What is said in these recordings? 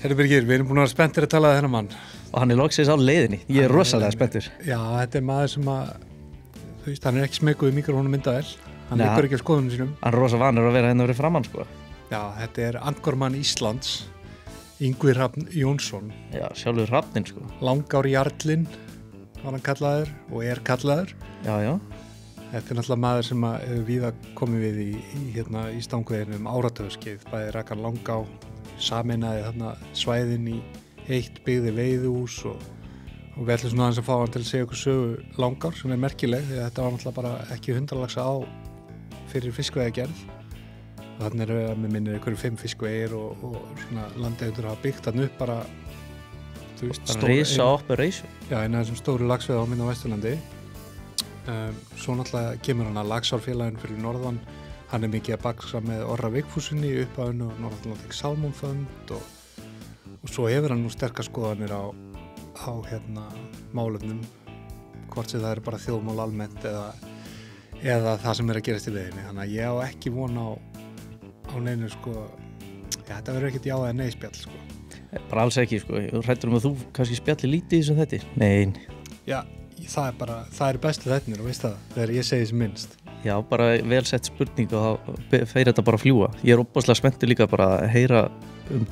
Herri Birgir, við erum búin að vera spenntir að tala þennan mann. Og hann loksins á leiðinni. Ég rosalega spenntur. Já, þetta maður sem að, þú veist, hann ekki smekuð í mikrofónu myndavel. Hann liggur ekki á skoðunum sínum. Hann rosa vanur að vera hérna fyrir framann, sko. Já, þetta ankormann Íslands, Ingvi Hrafn Jónsson. Já, sjálfur Hrafnin, sko. Langár Jarlinn var hann kallaður og kallaður. Já. Þetta náttúrulega maður sem hefur víða komið við í stangveginu áratöðskeið. Bæði rakan Langá, sameinaði þarna svæðin í eitt, byggði veiðuhús og við ætlum svona aðeins að fá hann til að segja okkur sögu Langár sem merkileg því að þetta var náttúrulega bara ekki 100 á fyrir fiskveiðagerð. Þannig með minnir einhverju 5 fiskveiðir og svona landeigendur hafa byggt hann upp bara, þú veist, risa operation. Já, eina af þessum stóru laxveiðum á Vesturlandi. Svo náttúrulega kemur hann að Laxárfélaginu fyrir norðan. Hann mikið að baksa með Orra Vigfúsinni upp á hennu og Norðurlandik Salmónfönd og svo hefur hann nú sterkar skoðanir á málefnum, hvort sem það bara þjóðmál almennt eða það sem að gerast í leiðinni. Þannig að ég á ekki von á neinu, sko, þetta verður ekkert já eða nei spjall, sko. Bara alls ekki, sko. Þú hræddur að þú kannski spjalli lítið í þessum þetta? Nei. Já, það er bestu þettinir og veist það, þegar ég segi sem minnst. Já, bara vel sett spurning og þá fer þetta bara að fljúga. Ég er óbáslega spenntur líka bara að heyra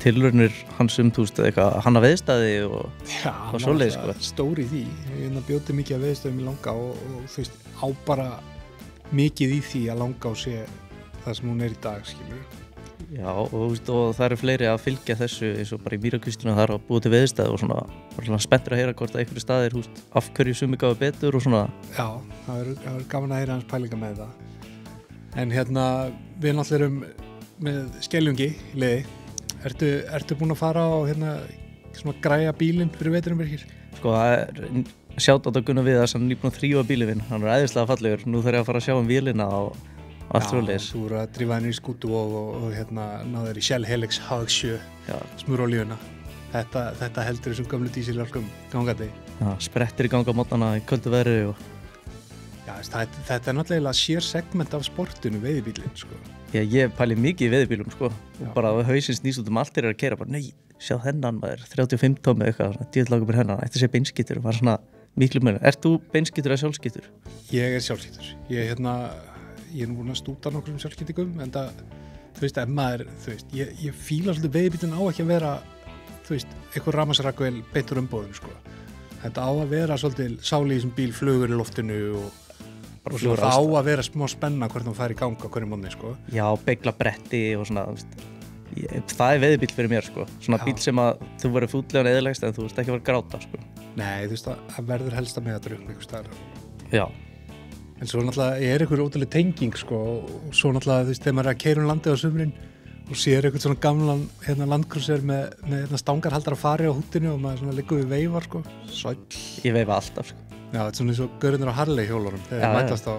tilraunir hans þú veist, eitthvað hanna veðstæði og svoleiðis, sko. Stóri í því. Ég bjóti mikið að veðstæðum í Langá og þú veist, á bara mikið í því að Langá sé það sem hún í dag, skilur. Já, og það eru fleiri að fylgja þessu eins og bara í Mýrakvíslunum þar að búa til veðstæði og svona spenntur að heyra hvort að einhverju staðir, af hverju sumi gáðu betur og svona. Já, það verður gaman að heyra hans pælinga með það. En við náttúrulega erum með Skeljungi í liði. Ertu búin að fara á svona græja bílinn fyrir veturum, Birgir? Sko, það sjátt átt að Gunnar Viðars, hann er nýbúinn að þrífa bílinn minn. Hann er æðislega fallegur. Nú þarf ég að fara að sjá vélina og allt svoleiðis. Já, þú voru að drífa henni í skútu og náður í Shell Helix H7 smurolíuna. Þetta heldur þessum gömlu dísiljarkum gangandi. Já, sprettir í ganga á mótnana í köldu veðri og... Já, þetta náttúrulega sér segment af sportinu, veiðibílinn, sko. Já, ég pæli mikið í veiðibílum, sko. Og bara hausinn snýst út allt að keyra bara, nei, sjá þennan maður, 35 tómi eitthvað, dýrlagur fyrir hennan, ætti að sé beinskittur og var svona miklu meira. Ert þú beinskittur eða sjálfskittur? Ég er sjálfskittur. Ég er nú búin að stúta nokkrum sjálfskittingum, en það, þú veist, ef maður, þú veist, ég fíla svolítið veiðibílinn á ekki að vera, þú veist, eitthvað rafmagnsrakvél beintur umbúðum, sko. Þetta á að vera svolítið sáli í þessum bíl, flugur í loftinu og það á að vera smá spenna hvernig þú fær í gang á hverju mótni, sko. Já, beigla bretti og svona, það er veiðibíl fyrir mér, sko. Svona bíl sem að þú verður fútlegan eðilegst en þú veist ekki að vera gráta, sko. Nei, þú veist, það verður helst að með að drukna einhvers staðar. Já. En svo náttúrulega einhver ótrúlega tenging, sko, og svo náttúrulega, þú veist, þegar maður er að keyra landið á sumrin og sér einhvern svona gamlan landkrúser með stangarhaldar að fari á húttinu og maður svona liggur við veifar, sko. Sæll. Ég veifa alltaf, sko. Já, þetta er svona eins og gaurarnir á Harley hjólunum þegar mætast á.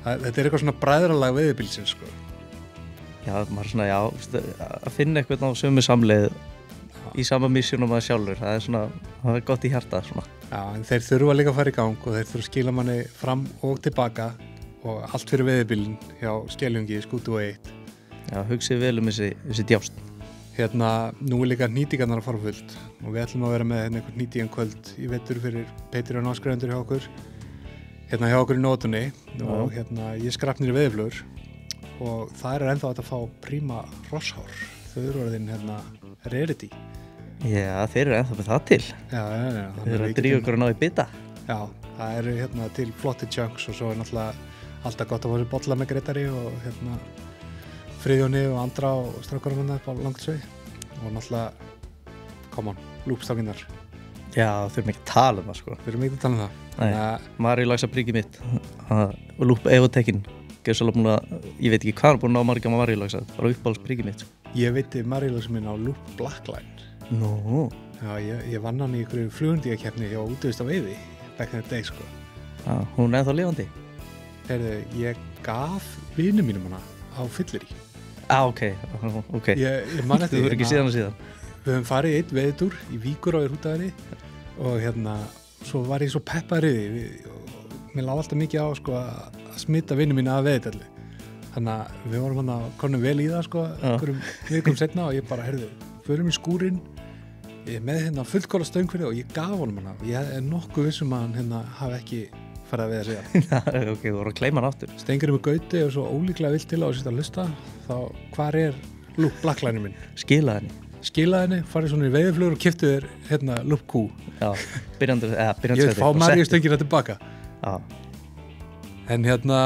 Þetta er eitthvað svona bræðralag veiðibílsins, sko. Já, maður svona, að finna eitthvað á sömu samleið í sama missjónum að sjálfur, það er gott í hjartað, svona. Já, en þeir þurfa líka að fara í gang og þeir þurfa að skila manni fram og tilbaka og allt fyrir veiðibílinn hjá Skeljungi, skútu og 1. Já, hugsið vel þessi djást. Nú er líka nýtingarnar að fara fullt og við ætlum að vera með einhvern nýtingan kvöld í vetur fyrir Patreon áskrifundur hjá okkur. Hjá okkur í nótunni og ég skrap niður veiðiflugur og það er ennþá að fá príma rosshár. Þau eru orðin rarity. Já, þeir eru ennþá með það til. Já. Þeir eru að drífa okkur að ná í bita. Já, það eru til flotti chunks og svo er náttúrulega alltaf gott að fá sér bolla með Grétari og Friðjóni og Andra og strákarum upp á Langholtsvegi og náttúrulega, come on, lúpstanginnar. Já, þau erum ekki að tala um það, sko. Þau erum ekki að tala um það. Nei, Maríulaxa príkið mitt og lúp evotekinn. Ég veit ekki hvað hann búin að ná margir á Maríulaxa, bara uppáhalds príkið mitt. Ég veiti Maríulaxa minn á lúp Blackline. Nó. Já, ég vann hann í einhverju flugundíakeppni hjá Útivist á veiði, back in the day, sko. Já, hún er ennþá lifandi. Heyrðu, ég gaf vinum mínum hana á fyllir í. Ok. Ég man eftir. Þú verður ekki síðan og síðan. Við höfum farið í einn veiðitúr í Víkur á Rútaðri og svo var ég svo peppaður í því og mér lá alltaf mikið á, sko, að smita vinum mína að veiðitalli. Þannig að við vorum konum vel í það, sko, einhverjum vikum seinna og ég bara, heyrðu, förum í skúrinn Ég er með hérna fullkóla stöng fyrir og ég gaf honum hana og ég er nokkuð vissum að hann hérna hafi ekki farið að við að segja. Ok, þú voru að kleima hann aftur. Stengur með Gauti og svo ólíklega vilt til á að sýta að hlusta, þá hvar er Loop Blackline minn? Skila henni. Skilaði henni, farið svona í veiðiflugur og keyptu þér hérna Loop Q. Já, byrjandi Ég vil fá Maríu stöngina tilbaka. Já. En hérna,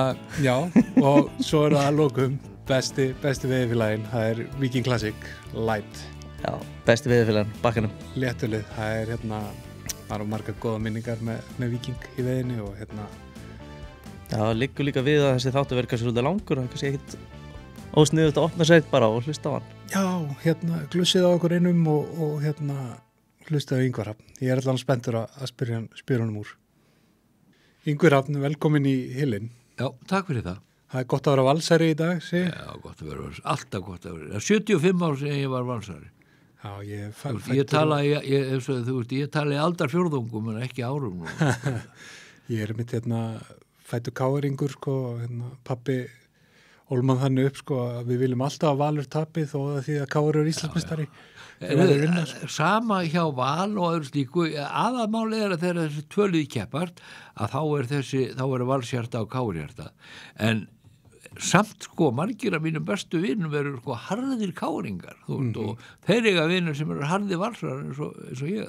já, og svo er það að lokum besti veiðifélaginn, það er Viking Classic Light. Já, besti veiðifélaginn, bakkanum. Léttulið, það er hérna, það eru margar góða minningar með Viking í veiðinni og hérna. Já, liggur líka við að þessi þáttu verið kannski svolítið langur, það er kannski ekkit ósniðut að opna sér bara og hlusta á hann. Já, hérna, glussið á okkur einum og hérna, hlustaðu Ingvar Hrafn. Ég er allan spenntur að spyrja honum úr. Ingvar Hrafn, velkomin í Hillin. Já, takk fyrir það. Það er gott að vera valsari í dag, sé? Já, gott að vera, alltaf gott að vera. 75 ár sem ég var valsari. Já, ég tala í aldarfjórðungum en ekki árum. Ég er mitt hérna fættur káringur, sko, hérna, pappi ólman þannig upp, sko, að við viljum alltaf að Valur tapi þó að því að Káur eru Íslandsmeistari. Sama hjá Val og öðru slíku, aðalmáli er að þegar þessi tvölið keppart að þá er Valshjarta og Káurhjarta. En samt sko margir af mínum bestu vinum eru sko harðir káringar og þeir eiga vinur sem eru harðir valsar eins og ég,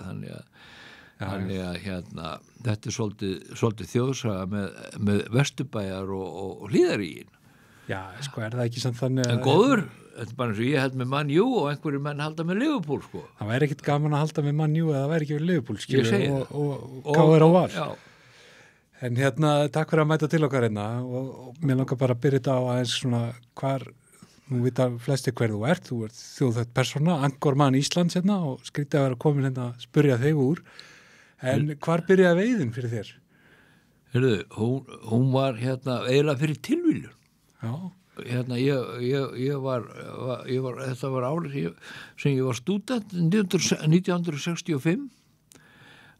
þannig að hérna þetta er svolítið þjóðsaga með Vesturbæjar og Hlíðarígin. Já, sko er það ekki samt þannig en góður, þetta er bara eins og ég held með Man U og einhverjir menn halda með Liverpool sko. Það væri ekkit gaman að halda með Man U eða það væri ekki við Liverpool skilur og Káur á Val. Já. En hérna, takk fyrir að mæta til okkar hérna og mér langar bara að byrja þetta á aðeins svona nú vita flesti hver þú ert þjóðþekkt persóna, angormann Íslands hérna og skrítið að vera komin hérna að spyrja þig úr. En hvar byrjaði veiðin fyrir þér? Heyrðu, hún var hérna eiginlega fyrir tilviljun. Já. Hérna, ég var þetta var árið sem ég var stúdent 1965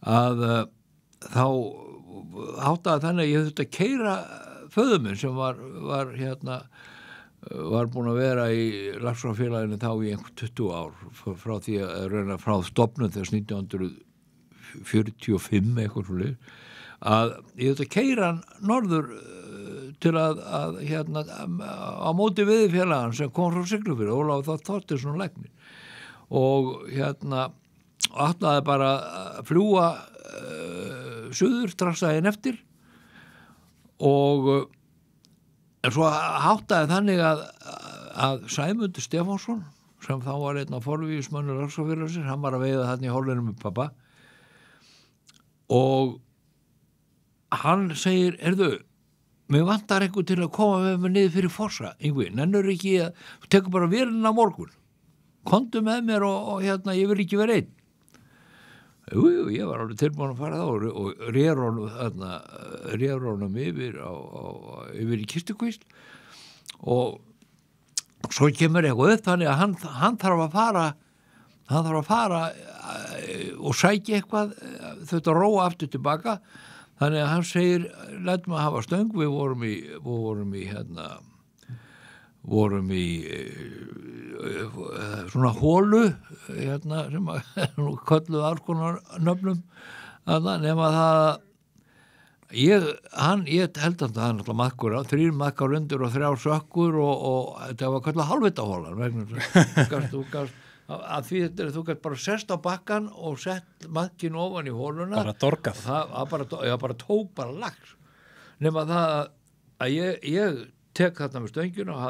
að þá háttaði þannig að ég þurfti að keyra föður minn sem var búin að vera í Laxárfélaginu þá í einhver 20 ár frá því að reyna frá stofnun þess 1945 eitthvað svolítið að ég þurfti að keyra hann norður til að hérna á móti veiðifélagann sem kom frá Siglufirði, Ólafur Þorsteinsson læknir og hérna ætlaði bara að fljúga suður trassdaginn eftir og en svo háttaði þannig að Sæmundur Stefánsson sem þá var einn af forvígismönnur Laxárfélagsins, hann var að veiða þarna í Hollinu með pappa og hann segir, mér vantar einhver til að koma með mig niður fyrir Fossa, Yngvi, nennur ekki að tekur bara vélina á morgun komdu með mér og hérna ég vil ekki vera einn. Jú, ég var alveg tilbúin að fara þá og rér honum yfir í Kistukvísl og svo kemur eitthvað upp þannig að hann þarf að fara og sækja eitthvað þetta róa aftur tilbaka þannig að hann segir lætum að hafa stöng við vorum í svona hólu hérna sem að kölluð alls konar nöfnum nema það ég held að það er náttúrulega maðkur 3 maðkar undir og 3 sökkur og þetta var kölluð hálfvitahólan að því þetta þú gæst bara sest á bakkan og sett maðkin ofan í hóluna bara dorgað bara tók bara lags nema það að ég tek þarna með stöngina og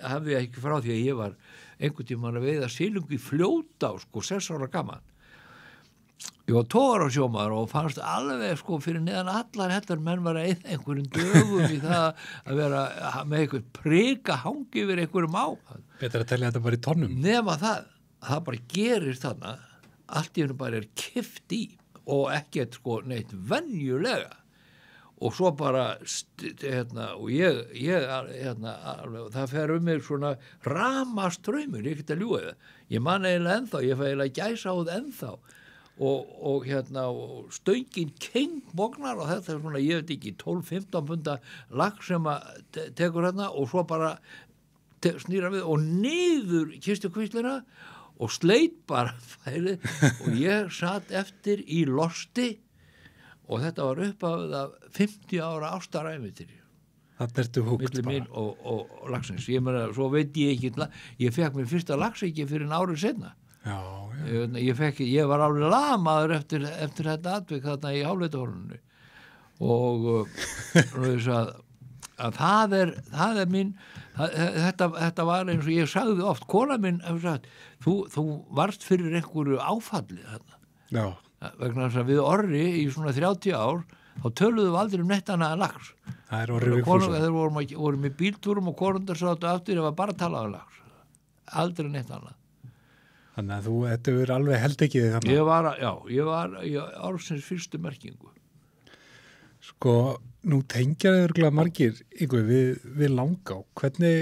hafði ekki frá því að ég var einhvern tímann að veiða silungi Fljótá, 6 ára gaman. Ég var 2 ára sjómaður og fannst alveg fyrir neðan allar hellar menn var að eyða einhverjum dögum í það að vera með einhvern prika hangi yfir einhverjum á. Betur að telja þetta bara í tonnum. Nema það bara gerir þarna, allt í hennu bara er kippt í og ekkert neitt venjulega. Og svo bara og ég það fer mig svona ramastraumur, ég get að ljúga það. Ég man eiginlega ennþá, ég fæ eiginlega gæsáð ennþá og stöngin kengbognar og þetta er svona, ég veit ekki 12-15 punda lag sem að tekur hérna og svo bara snýra við og niður Kistukvíslina og sleit bara færið og ég satt eftir í Losti og þetta var uppafið af 50 ára ástarævitýri Það ertu húgt milli bara. mín og Laxness. Ég meina, svo veit ég ekki, ég fekk mér fyrsta laxeiki fyrir árið seinna. Já, já. Ég var alveg lamaður eftir þetta atvik þarna í Háleitahorninu og þess að það er mín, þetta var eins og ég sagði oft, kona mín hefur sagt, þú varst fyrir einhverju áfalli þarna. Já, Vegna þess að við orri í svona 30 ár þá töluðum við aldrei neitt annað en lax. það er orðið Vigfússon. Þeir vorum í bíltúrum og konundar sáttu aftur, það var bara að tala um lax. Aldrei neitt annað. Þannig að þetta verður alveg held ekki þig þannig. Ég var í ársins fyrstu merkingu. Sko, nú tengjaði örgulega margir ykkur við Langá. Hvernig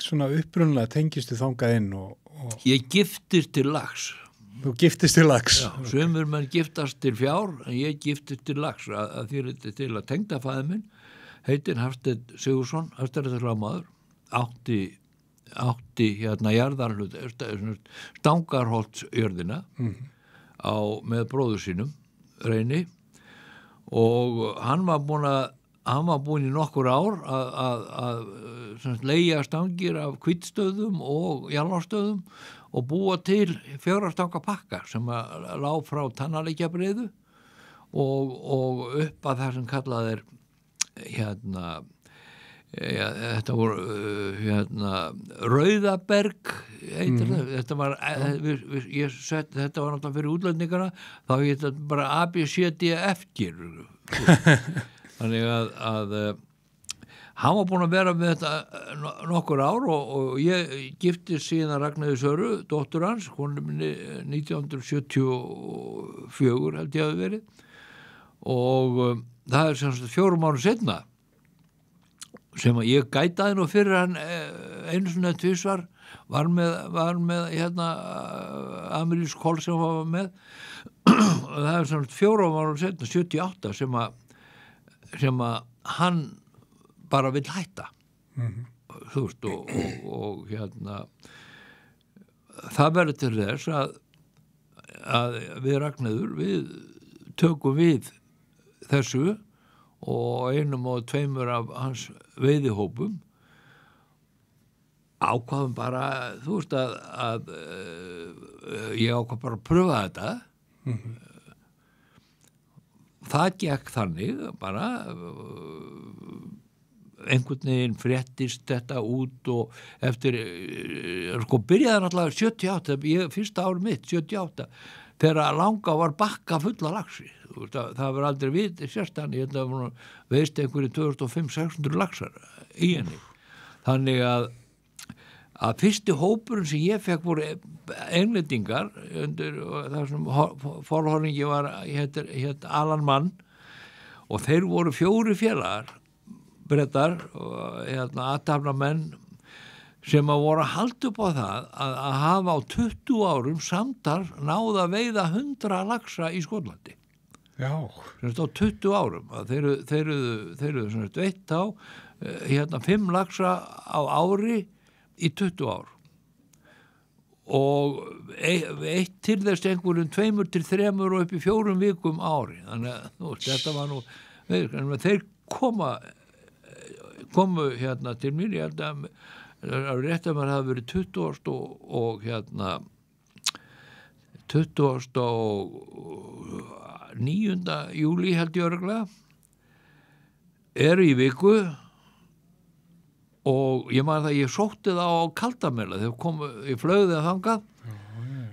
svona upprunlega tengistu þangað inn og Ég giftist til lax. þú giftist til lax? Já, sumir menn giftast til fjár en ég giftist til lax að því til að tengdafæði minn heitir Hafsteinn Sigursson, hæstaréttarlögmaður, átti hérna jarðarhlut, Stangarholtsjörðina með bróður sínum, Reyni, og hann var búinn í nokkur ár að leigja stangir af hvítstöðum og jarðarstöðum og búa til 4 stanga pakka sem lá frá Tannaleikjabreiðu og upp að það sem kallað er þetta voru Rauðaberg heitir það, þetta var náttúrulega fyrir útlendingana, þá heitir þetta bara ABCDFG þannig að hann var búinn að vera með þetta nokkur ár og ég giftist síðan Ragnheiði Söru, dóttur hans, hún 1974 held ég hafi verið og það er sem sagt 4 árum seinna sem að ég gætaði nú fyrir hann einu svona tvisvar var með Amelís Koll sem var með og það er sem sagt 4 árum seinna 78 sem að hann bara vill hætta þú veist og það verður til þess að við Ragnheiður við tökum við þessu og 1 og 2 af hans veiðihópum ákvaðum bara þú veist að ég ákvað bara að pröfa þetta það gekk þannig bara einhvern veginn fréttist þetta út og eftir sko byrjaði náttúrulega 78 fyrsta ár mitt 78 þegar Langá var bakka fulla laxi það var aldrei við sérstan ég veist einhverju 2500-600 laxar í henni þannig að fyrsti hópurinn sem ég fekk voru englendingar undir það sem forhorningi var hétt Alan Mann og þeir voru 4 félagar Bretar og athafnamenn sem að voru að halda upp á það að hafa á 20 árum samtal náða að veiða 100 laxa í Skotlandi. Já. Sem á 20 árum. Þeir eru svona veitt á 5 laxa á ári í 20 ár. Og eitt til þess einhverjum 2 til 3 og upp í 4 vikum ári. Þannig að þetta var nú, þeir komu til mér, ég held að rétt að maður hafi verið 20. og 29. júlí held ég örugglega eru í viku og ég man það ég sótti það á Kaldamela þegar ég flögði það þangað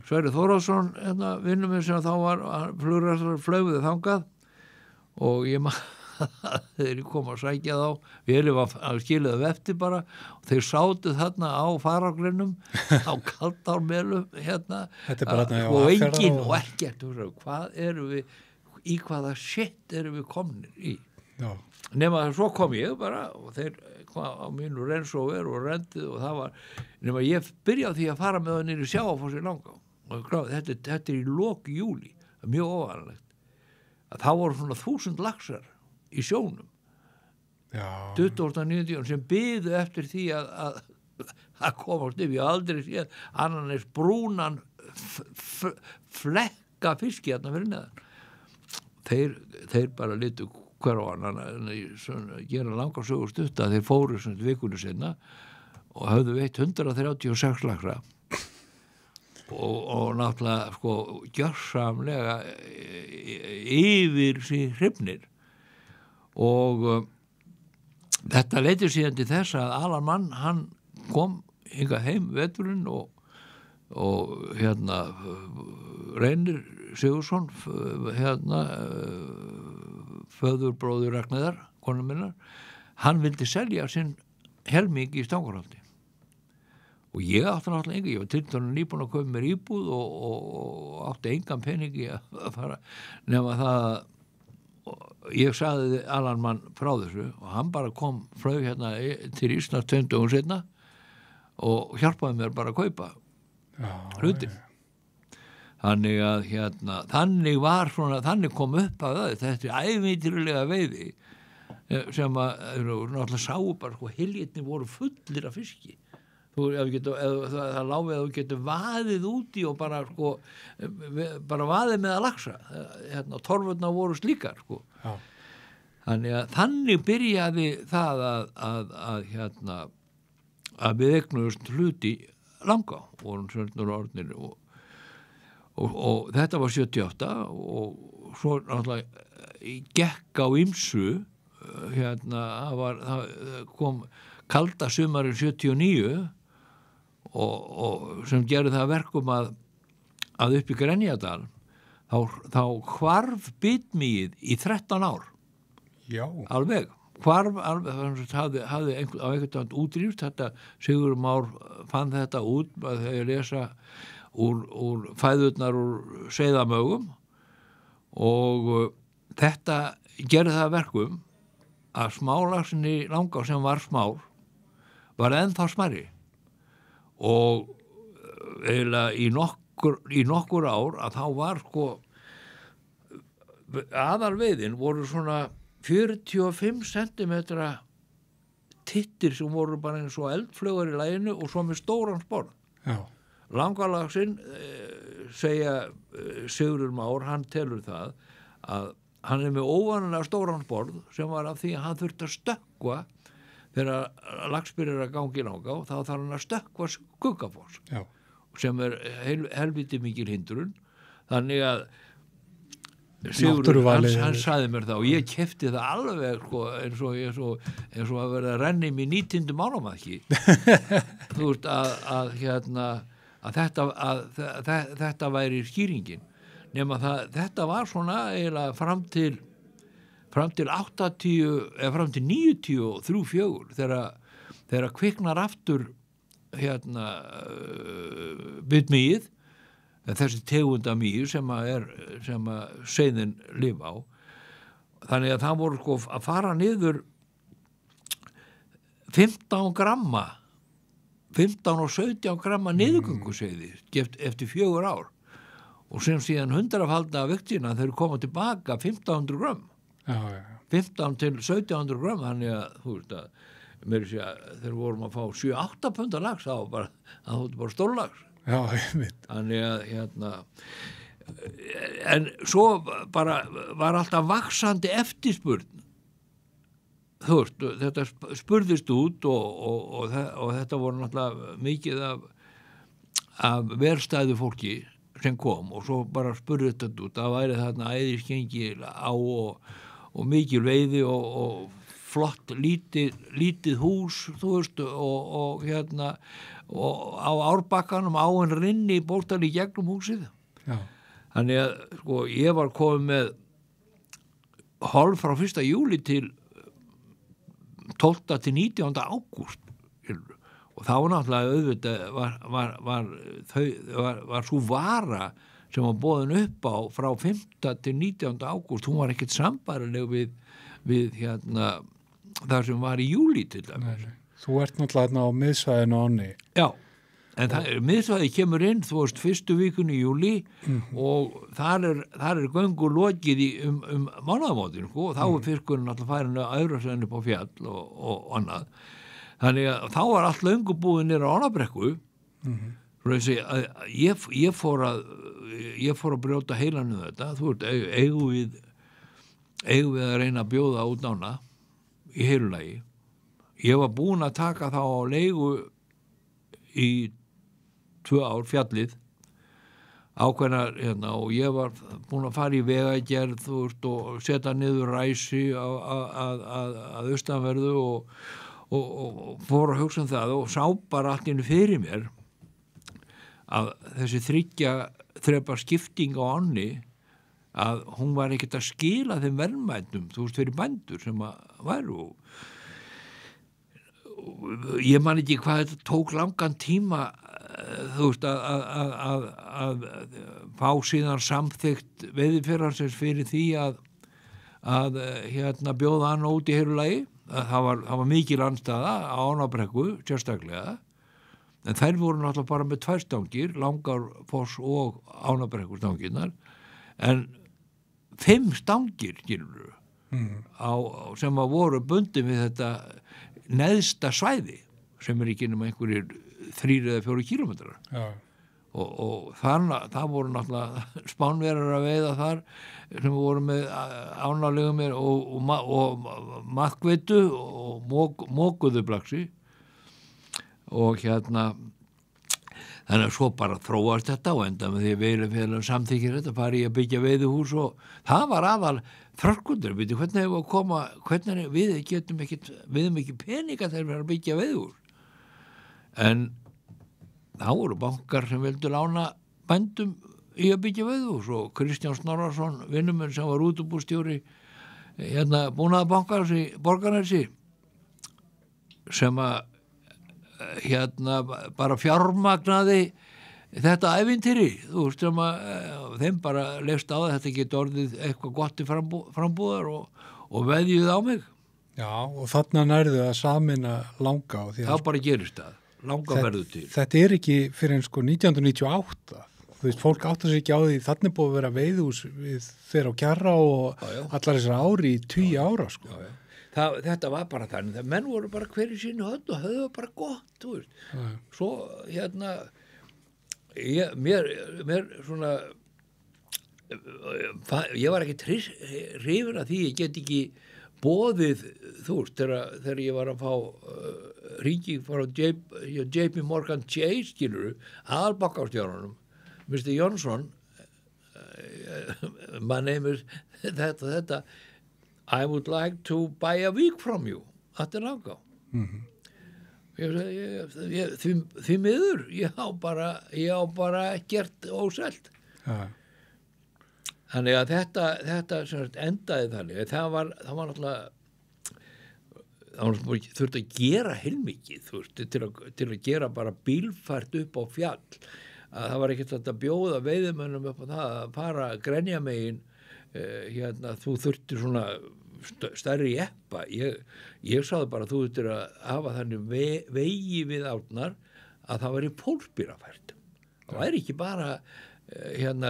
Sverrir Þórðarsson vinnur minn sem þá var flögði þangað og ég man þeir kom að sækja þá við var að skilja það eftir bara og þeir sátu þarna á faragrinnum á Kaldármelum og enginn og ekkert hvað eru við í hvaða shit eru við komnir í nema að svo kom ég bara og þeir á mínu reynsóver og rendið og það var nema ég byrjaði því að fara með það niður í Sjávarfossi Langá og þetta er í lok júlí það er mjög óvanlegt að það voru svona 1000 laxar í sjónum 2019 sem biðu eftir því að komast yfir, ég aldrei séð annan eins brúnan flekka fiski þarna fyrir neðan. Þeir bara litu hver á annan, gera langa sögur stutt að þeir fóru vikunni sinna og höfðu veitt 136 laxa og náttúrulega sko gjörsamlega yfir sig hrifnir og þetta leiddi síðan til þess að Alan Mann, hann kom hingað heim veturinn og Reynir Sigursson föðurbróður Ragnheiðar, konu minnar, hann vildi selja sinn helming í Stangarholti og ég átti náttúrulega enga, ég var tiltölu nýbúin að kaupa mér íbúð og átti engan peningi að fara nema það ég sagði Alan Mann frá þessu og hann bara flög til Íslands 2 dögum seinna og hjálpaði mér bara að kaupa hlutin. Þannig að þannig kom upp að þetta ævintýralega veiði sem að náttúrulega sáu bara sko hyljirnir voru fullir af fiski. Það láfið að þú getur vaðið úti og bara sko bara vaðið með að laxa. Torfurnar voru slíkar sko. Já. Þannig byrjaði það að við eignuðumst hluti Langá vorum svörnur orðnir og þetta var 78 og svo náttúrulega gekk á ýmsu það kom kalda sumarinn 79 og sem gerði það verkum að upp í Grenjadal þá hvarf bitmýið í 13 ár. Já. Alveg hafði á einhvern veginn útrýmt þetta. Sigurður Már fann þetta út að þegar lesa úr fæðurnar úr seiðamögum og þetta gerði það verkum að smálaxinn í Langá sem var smár var ennþá smærri og eiginlega í nokkur ár að þá var sko aðalveiðin voru svona 45 centimetra tittir sem voru bara eins og eldflögur í laginu og svo með stóran sporð. Já. Langalaxinn segja Sigurður Már, hann telur það að hann með óvanlega stóran sporð sem var af því að hann þurfti að stökkva þegar lax byrjar að gangi í Langá þá þarf hann að stökkva Skuggafoss. Já. Sem helviti mikil hindrun þannig að Sigurður, hann sagði mér það og ég keypti það alveg sko, eins og að vera að renna í mig 19. mánamæki þú veist að þetta væri skýringin nema þetta var svona eiginlega fram til 80 eða fram til 93-4 þegar kviknar aftur bitmýið þessi tegunda mýju sem að seiðin lifa á. Þannig að það voru sko að fara niður 15 og 17 gramma niðurgönguseiði eftir 4 ár og sem síðan 100-falda viktina þeir koma tilbaka 1500 grömm. Já. 15 til 1700 grömm þannig að þú veist að mér sé að þeir vorum að fá 7-8 punda lax þá bara stórlax. Já, ég veit. Þannig að en svo bara var alltaf vaxandi eftirspurn. Þú veist, þetta spurðist út og þetta voru náttúrulega mikið af verstæðu fólki sem kom og svo bara spurðist þetta út. Það væri þarna æðiskengi á og mikil veiði og flott lítið hús, þú veist, og og á árbakkanum áin rinni bóstali gegnum húsið. Já. Þannig að sko ég var komið með hálf frá 1. júlí til 12. til 19. ágúst og þá náttúrulega auðvitað var svo vara sem var boðin upp á frá 5. til 19. ágúst, hún var ekkert sambærileg við þar sem var í júlí til dæmis. Nei. Þú ert náttúrulega á miðsvæðinu ánni. Já, en miðsvæði kemur inn, þú veist, 1. vikunni í júlí og þar er göngu lokið um mánaðamótin, sko, og þá er fiskurinn alltaf færin að Öðrasvæðin upp á fjall og annað. Þannig að þá var allt löngu búið niður á Ánabrekku, ég fór að brjóta heilanum þetta, þú veist, eigum við að reyna að bjóða út nána í heilulagi. Ég var búinn að taka þá á leigu í 2 ár fjallið ákveðnar og ég var búinn að fara í vegagerð, þú veist, og setja niður ræsi að austanverðu og fór að hugsa það og sá bara allt inn fyrir mér að þessi 3 þrepa skipting á ánni að hún var ekkert að skila þeim verðmætum, þú veist, fyrir bændur sem að væru ég man ekki hvað þetta tók langan tíma þú veist að fá síðan samþykkt veiðifélagsins fyrir því að bjóða hann út í heilulagi. Það var mikil andstaða á Ánabrekku sérstaklega, en þær voru náttúrulega bara með 2 stangir, Langarfoss og Ánabrekku stangirnar, en 5 stangir sem að voru bundin við þetta neðsta svæði sem ekki nema einhverjir 3 eða 4 kílómetrar. Já. Og það voru náttúrulega Spánverjar að veiða þar sem voru með ánarlegum og makkveitu og mókuðu blaxi og þannig að svo bara þróast þetta og enda með því að veiðifélag samþykkir þetta, fari ég að byggja veiðihús og það var aðal þröskuldur, hvernig hefur að koma, hvernig við höfum ekki peninga þegar við erum að byggja veiðihús. En þá voru bankar sem vildu lána bændum í að byggja veiðihús og Kristján Snorrason, vinnuminn sem var útibússtjóri Búnaðarbankans í Borgarnesi sem að bara fjármagnaði þetta ævintýri, þú veist, sem að þeim bara leist á þetta geti orðið eitthvað gott í frambúðar og veðjuð á mig. Já, og þarna nærðu að samina Langá. Það bara gerist það, Langá verður til. Þetta ekki fyrir 1998. Þú veist, fólk áttar sig ekki á því, þannig búið að vera veiðhús við þeirra á Kjarrá og allar þessar ári í 10 ára, sko. Já. Þetta var bara þannig, það menn voru bara hverju sínu hönd og höfðu bara gott, þú veist. Svo, mér svona, ég var ekki hrifinn af því, ég get ekki boðið, þú veist, þegar ég var að fá hringi frá JP Morgan Chase, skilurðu, aðalbankastjóranum, Mr. Johnson, my name is þetta, I would like to buy a week from you. Þetta Langá. Því miður, ég á bara ekkert óselt. Þannig að þetta endaði þannig. Það var náttúrulega þurfti að gera heilmikið, þú veist, til að gera bara bílfært upp á fjall. Að það var ekkert að bjóða veiðimönnum upp á það að fara Grenjamegin þú þurftir svona stærri eppa. Ég sagði bara að þú þurftir að hafa þannig vegi við Árnar að það væri fólksbílafært. Það væri ekki bara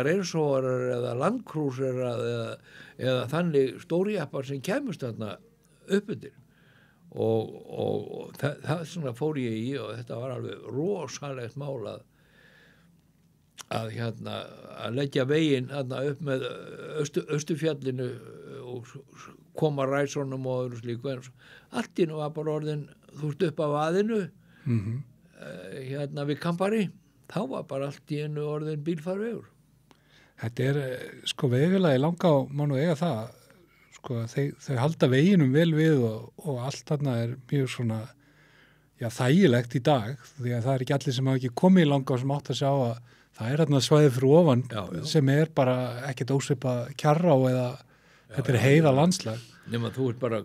reynsóarar eða landkrúsar eða þannig stóri eppar sem kæmust þarna upp undir. Og það svona fór ég í og þetta var alveg rosalegt mál að leggja veginn upp með Östufjallinu og koma ræsonum og öðru slíku, en allt í nú var bara orðin, þú veist, upp af vaðinu við Kampari, þá var bara allt í einu orðin bílfarvegur. Þetta sko vegfélagi Langá má nú eiga það, sko, þau halda veginum vel við og allt þarna mjög svona þægilegt í dag, því að það ekki allir sem hafa ekki komið í Langá sem átt að sjá að það þarna svæðið fyrir ofan sem bara ekkert ósvipað Kjarrá eða þetta heiða landslag. Nema þú bara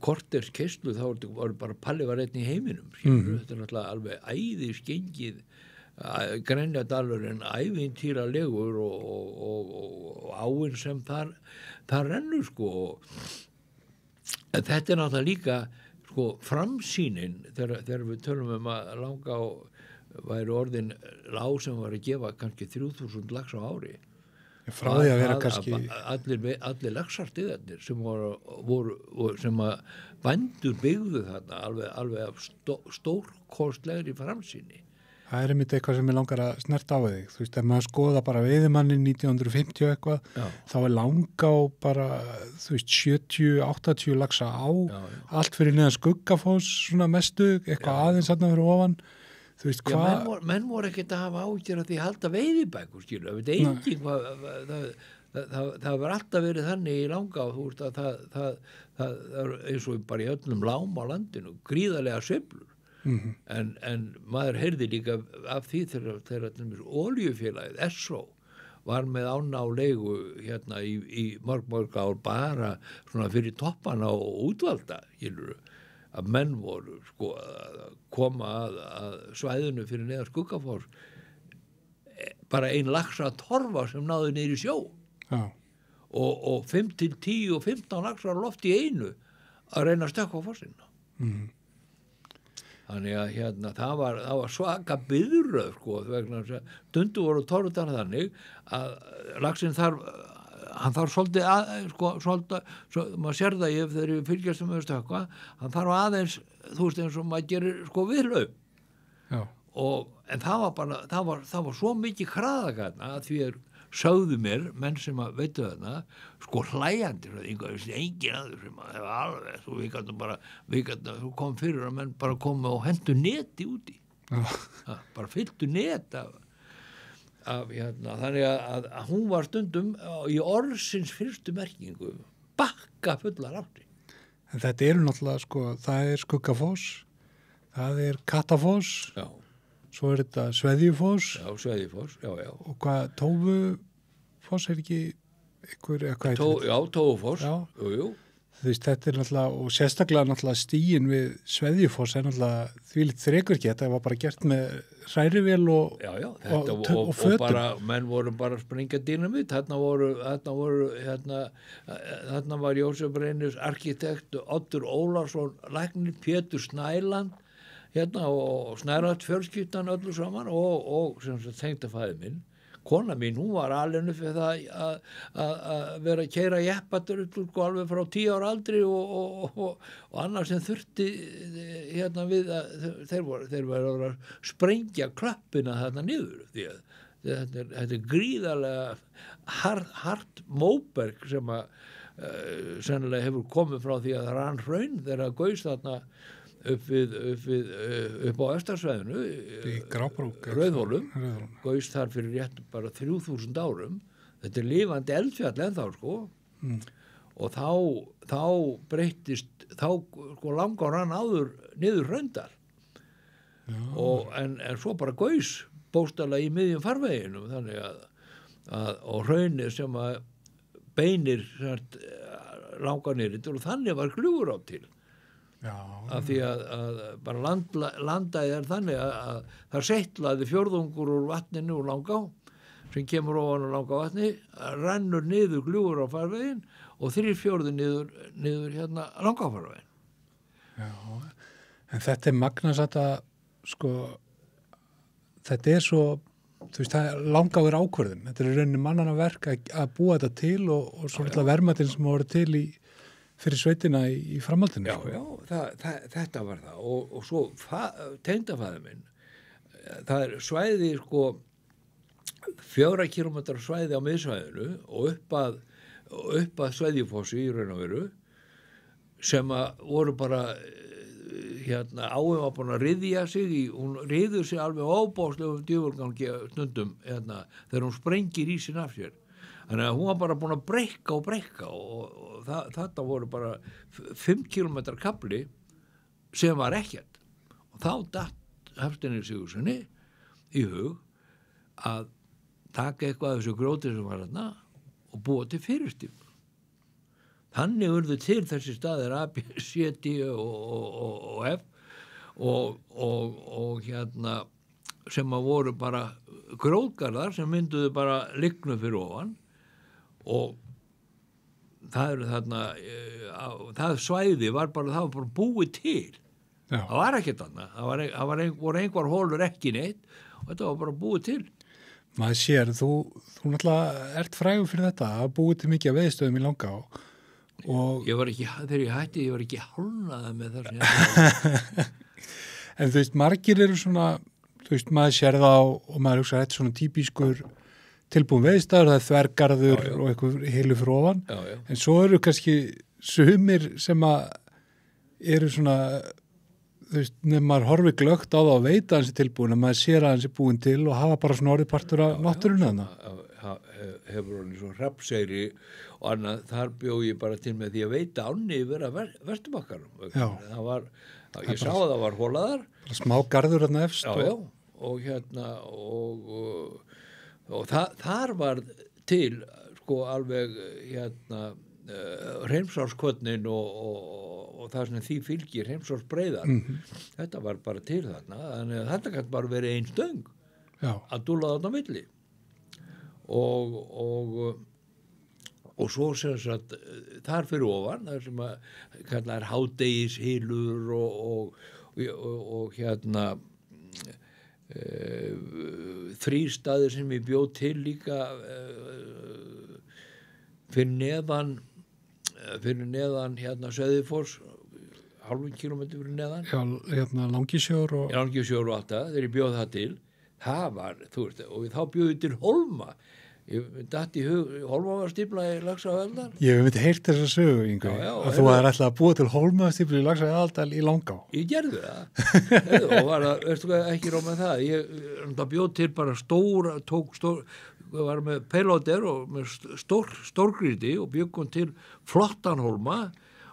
korters keislu, þá var bara Palli var einn í heiminum. Þetta náttúrulega alveg æði skengið Grenjadalurinn ævintýralegur og áin sem þar rennur, sko. Þetta náttúrulega líka, sko, framsýnin þegar við tölum að Langá væri orðin lág sem var að gefa kannski 3000 lax á ári. Frá því að vera kannski allir laxartiðarnir sem voru sem að bændur byggðu þarna alveg af stórkostlegri framsýni. Það er einmitt eitthvað sem ég langar að snerta á þig. Þú veist, ef maður skoða bara veiðimannin 1950 eitthvað, þá er Langá bara, þú veist, 70-80 laxa á, allt fyrir neðan Skuggafoss, svona mestu, eitthvað aðeins þarna fyrir ofan. Þú veist, hvað... Menn voru ekkert að hafa ágjör að því halda veiðibækur, skilu. Það veit engin hvað... Það var alltaf verið þannig í Langá, þú veist, að það er eins og bara í öllum lám á landinu, gríðarlega sveiflur. En maður heyrði líka af því þegar oljufélagið SO var með ána á leigu hérna í mörg ár bara svona fyrir toppana og útvalda, að menn voru sko að koma að svæðinu fyrir neðan Skuggafoss bara ein laxa torfa sem náði niður í sjó og 5 til 10 og 15 laxar loft í einu að reyna að stökkva fossinn. Þannig að hérna, það var svaka biðröð sko, vegna þess að stundu voru torfdar þannig að laxinn hann þarf svolítið maður sér það ef þeir fylgjast með stökkva, hann þarf aðeins, þú veist eins og maður gerir sko viðlaug. En það var svo mikið kraðagatna að því sögðu mér, menn sem að veitu þarna, sko hlæjandi, engin aður sem að hefa alveg, þú kom fyrir að menn bara komu og hendu neti úti. Bara fylltu net af hérna, þannig að hún var stundum í orðsins fyrstu merkingu, bakka fullar átti. En þetta eru náttúrulega, sko, það er Skuggafoss, það er Katafoss, svo er þetta Sveðjufoss. Já, Sveðjufoss, já. Og hvað, Tófufoss er ekki eitthvað? Já, Tófufoss, jú. Þú veist, þetta er náttúrulega, og sérstaklega náttúrulega stígin við Sveðjufoss er náttúrulega þvílíkt þrekurgett, það var bara gert með hrærivél og fötum. Og bara, menn voru bara að springa dýnamít, þarna var Jósef Reynir arkitekt, Oddur Ólarsson, læknir, Pétur Snæland, og Snærat fjölskyldan öllu saman og sem sagt tengdafæði minn, kona mín, hún var alveg fyrir það að vera að keyra jeppatur alveg frá 10 ára aldri og annars sem þurfti við að þeir voru að sprengja klappina þarna niður því að þetta er gríðarlega hart móberg sem að sennilega hefur komið frá því að það rann hraun þegar það gaus þarna upp á Östarsvæðinu í Grábrúk, Rauðhólum, gaust þar fyrir rétt bara 3000 árum. Þetta er lifandi eldfjall ennþá sko og þá breyttist sko Langá rann áður niður Hraundal en svo bara gaus bókstaflega í miðjum farveginum þannig að og hraunið sem að beinir Langá niður og þannig var Gljúfurá til. Af því að bara landaði þannig að það settlaði fjórðungur úr vatninu úr Langá sem kemur ofan úr Langá vatni, rennur niður Gljúfurá farvegin og 3/4 niður hérna Langá farvegin. Já, en þetta er magnast þetta sko, þetta er svo, þú veist, Langá er ákvörðun, þetta er í rauninni mannanna verk að búa þetta til og svo verðmætin sem voru til fyrir sveitina í framhaldinu. Þetta var það og svo tengdafæði minn, það er svæði sko 4 kilometrar svæði á miðsvæðinu og upp að Sveðjufossi í raun og veru sem að voru bara áum var búin að ryðja sig hún ryður sig alveg óbáslegum djöfulgangi stundum þegar hún sprengir ísinn af sér. Þannig að hún var bara búin að breikka og þetta voru bara 5 kilometrar kafli sem var ekkert. Og þá datt Hafsteini Sigurðssyni í hug að taka eitthvað af þessu grjóti sem var þarna og búa til fyrirstíflu. Þannig urðu til þessi staðir A, B, C, D og F og sem að voru bara gróðgarðar sem mynduðu bara lignu fyrir ofan og það eru þarna það svæði var bara búið til. Það var ekkert annað, voru einhver hólur ekki neitt og þetta var bara búið til. Maður sér, þú náttúrulega ert frægur fyrir þetta að búið til mikið af veiðstöðum í Langá og þegar ég hætti, ég var ekki hálnaði með það sem En þú veist, margir eru svona þú veist, maður sér það og maður hugsa þetta svona típiskur tilbúin veiðstæður, það þvergarður og eitthvað heilu fyrir ofan, en svo eru kannski sumir sem að eru svona, þú veist, nefnir maður horfi glögt á það og veit að hans tilbúin, að maður sér að hans búin til og hafa bara svona orðið partur af náttúrunni hefur hann svo hrafnseyri og annað, þar bjó ég bara til með því að veita ánni yfir að Vesturbakkanum. Það var, ég sá að það var hólaðar. Smá garður hérna efst. Og hérna og þar var til sko alveg hérna Hreimsárskvörnin og það sem því fylgir Hreimsársbreiðar. Þetta var bara til þarna, þannig að þetta kann bara verið ein stöng að dúlla þarna á milli. Og svo sem sagt þar fyrir ofan þar sem að kalla er hádegishylur og hérna þrístaðir sem ég bjóð til líka fyrir neðan hérna Sauðifoss hálfum kílómetri fyrir neðan hérna Langisjór og allt það, þegar ég bjóð það til það var, þú veist, og þá bjóð ég til Hólma. Ég datt í hug, Hólma var stífla í Laxaveldar. Ég hef myndið heyrt þessa sögu, Ingu, og þú er alltaf að búa til Hólma stífla í Laxaveldar í Langá. Ég gerði það. Og var að, veistu hvað, ekki ráð með það. Ég bjóð til bara var með payloader og með stórgrýti og bjöggum til flottan Hólma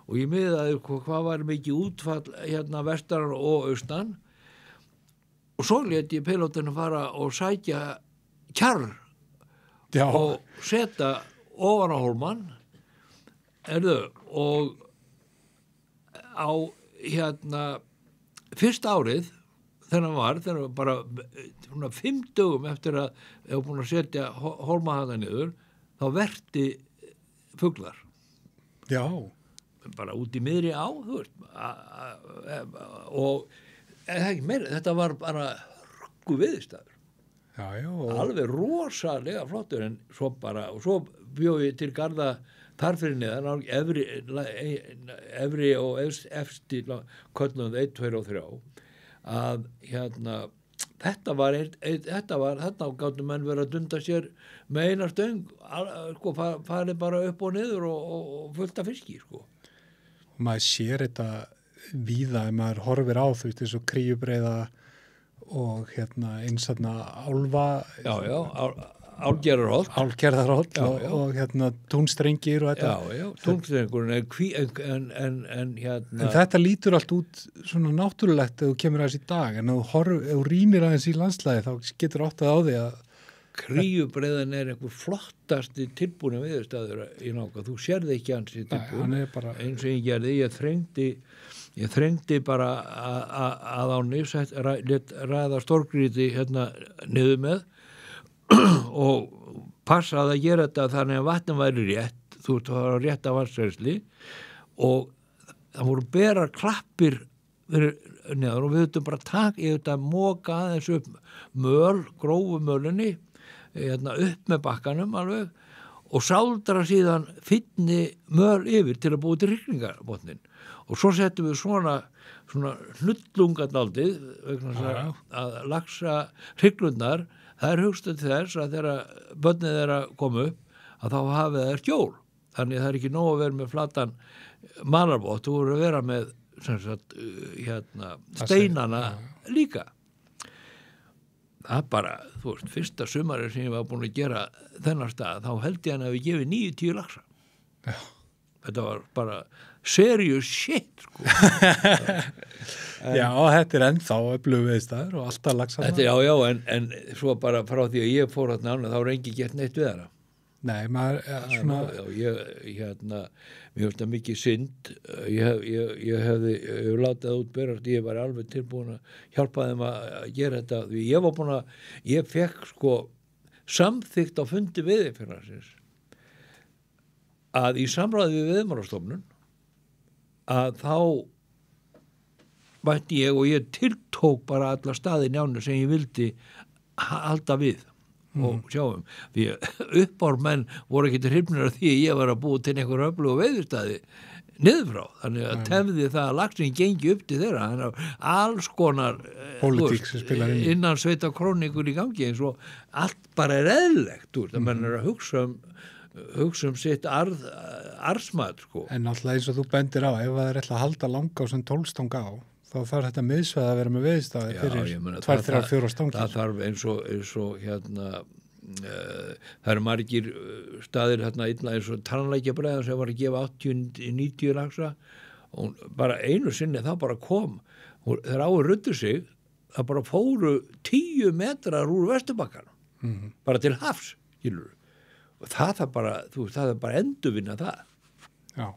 og ég miðaði hvað var mikið útfall hérna vestan og austan og svo lét ég payloaderinu fara og sækja kjarr og setja ofan á Hólman og á hérna fyrsta árið þegar bara 5 dögum eftir að ég var búin að setja Hólma þarna niður þá verti fuglar bara út í miðri á þú veist og þetta var bara röggu viðstæður alveg rosalega flottur en svo bjóð ég til garða þar fyrir neðan efri og efsti köllum 1, 2 og 3 að hérna þarna gáttu menn verið að dunda sér með eina stöng farið bara upp og niður og fullt af fiski sko. Og maður sér þetta víða ef maður horfir á þú veist þessu Kríubreiða og hérna eins þarna Álfa Álgerðarholt og hérna Túnstrengir og þetta Túnstrengurinn en hérna en þetta lítur allt út svona náttúrulegt ef þú kemur aðeins í dag en ef þú rýnir aðeins í landslagi þá getur áttað á því að Kríubreiðan einhver flottasti tilbúin viðurstaður í Náka, þú sérði ekki hans í tilbúin eins og ég gerði, ég þrengdi bara að áni ræða stórgrýti hérna niður með og passaði að gera þetta þannig að vatnum væri rétt þú veist, það var rétt af vatnsreynsli og það voru berar klappir fyrir neður og við höfum bara ég höfum að moka aðeins upp grófu mölinni hérna upp með bakkanum alveg og sáldra síðan finni möl yfir til að búi til hryggningarbotnin og svo settum við svona hnullungadaldið vegna að laxa hrygglundar það er hugstað til þess að þegar börnið þeirra komu upp að þá hafið þær skjól þannig að það er ekki nóg að vera með flatan malarbót þú voru að vera með sagt, hérna, steinana líka það bara, þú veist, fyrsta sumarið sem ég var búin að gera þennan stað, þá held ég hann að við gefið 9-10 laxa. Þetta var bara serious shit, sko. Já, þetta er ennþá öflug viðstæður og alltaf laxa. Já, en svo bara frá því að ég fór þarna án þá er engi gert neitt við hana. Nei, maður svona... Mér finnst það mikið synd, ég hefði látið það útberast, ég var alveg tilbúin að hjálpa þeim að gera þetta, því ég fekk sko samþykkt á fundi veiðifélagsins að í samráði við Veiðimálastofnun að þá mætti ég og ég tiltók bara alla staði Njánu sem ég vildi halda við. Og sjáum, því uppármenn voru ekki til hrifnir af því að ég var að búa til einhver öflug og veiðurstaði niður frá, þannig að tefði það að laxinn gengi upp til þeirra, þannig að alls konar pólitík sem spilar inn í. innan sveita krónikur í gangi eins og allt bara eðlilegt, að menn að hugsa um sitt arðsmat sko. En náttúrulega eins og þú bendir á, ef það er ætla að halda langa á sem 12 stanga á, þá þarf þetta miðsveið að vera með viðstæði fyrir 2-3-4 stangir. Það þarf eins og það eru margir staðir eins og Tannlækjabreiðan sem var að gefa 80-90 laxa og bara einu sinni það bara kom þegar áður ruddu sig það bara fóru 10 metrar úr Vesturbakkanum bara til hafs og það er bara endurvinna það. Já.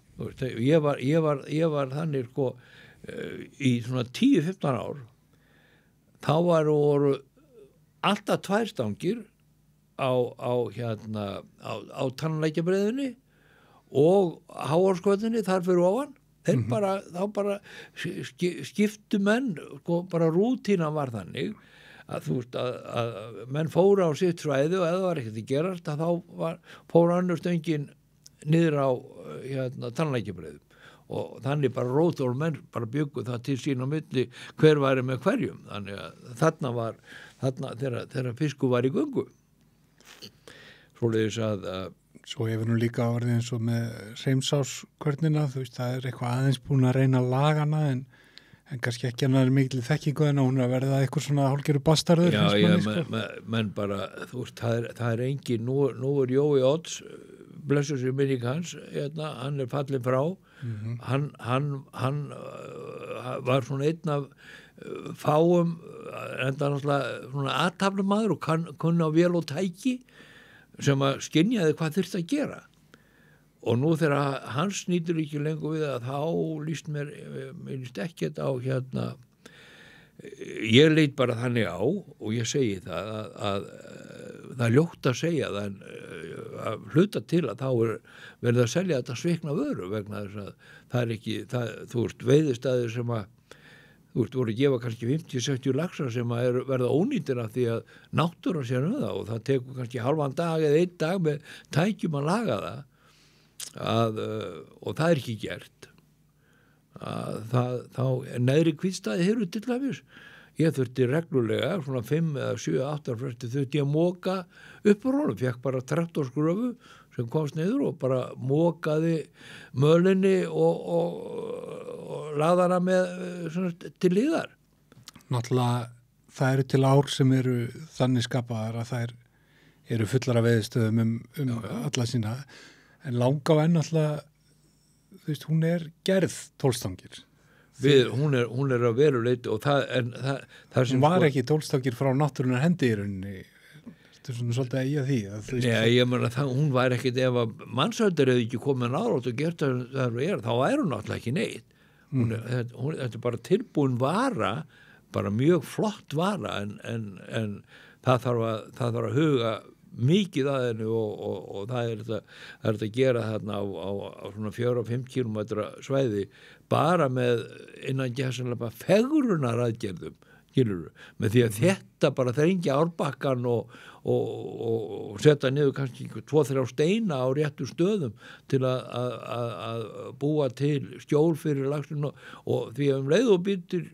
Ég var þannig sko í svona 10-15 ár þá voru alltaf 2 stangir á Tannlækjabreiðunni og Háarskvötunni þar fyrir ofan þeir bara skiptu menn sko, bara rútínan var þannig að að menn fóru á sitt svæði og ef það var ekkert að gerast að þá fóru önnur stöngin niður á Tannlækjabreiðum og þannig bara rótor menn bara byggu það til sín á milli hver væri með hverjum þannig að þarna þegar fiskur var í göngu svoleiðis að Svo hefur nú líka orðið eins og með Hreimsáskvörnina, það er eitthvað aðeins búin að reyna að laga hana en kannski ekki hann er mikil þekkingu en hún er að verða eitthvað svona hálfgerður bastarður. menn bara það er engin, nú er Jói Odds blessus í minning hans hann er fallin frá hann var svona einn af fáum enda náttúrulega svona athafnum maður og kunni á vél og tæki sem að skynjaði hvað þyrfti að gera og nú þegar hann snýtur ekki lengur við að þá líst mér líst ekkert á ég leit bara þannig á og ég segi það að það er ljótt að segja það en að hluta til að þá verið að selja þetta svikna vöru vegna þess að það er ekki veiðistæðir sem að voru að gefa kannski 50-60 laxar sem að verða ónýtir af því að náttúran sér það og það tekur kannski halvan dag eða 1 dag með tækjum að laga það og það er ekki gert þá neðri Hvítstæði eru til dæmis ég þurfti reglulega svona 5 eða 7, 8 fresti þurfti að móka upp á rónum, fekk bara traktorskröfu sem komst niður og bara mókaði mölinni og laðana með svona, til líðar. Náttúrulega það eru til ár sem eru þannig skapaðar að það eru fullar af veiðistöðum alla sína en Langá náttúrulega hún er gerð 12 stangir. Hún er að veruleiti og það sem hún var ekki 12 stangir frá náttúrunar hendi í rauninni. Þetta er svona svolítið að því. Nei, ég meina hún var ekkit ef að mannsöldur hefði ekki komið nárótt og gert það þá er hún náttúrulega ekki neitt. Þetta er bara tilbúin vara, bara mjög flott vara en það þarf að huga mikið að henni og það er þetta að gera þarna á svona 4-5 kilometra svæði bara með innan gæsanlega fegrunar aðgerðum með því að þetta bara þrengja árbakkan og setja niður kannski 2-3 steina á réttu stöðum til að búa til skjól fyrir laxinn og því að leið og byrjir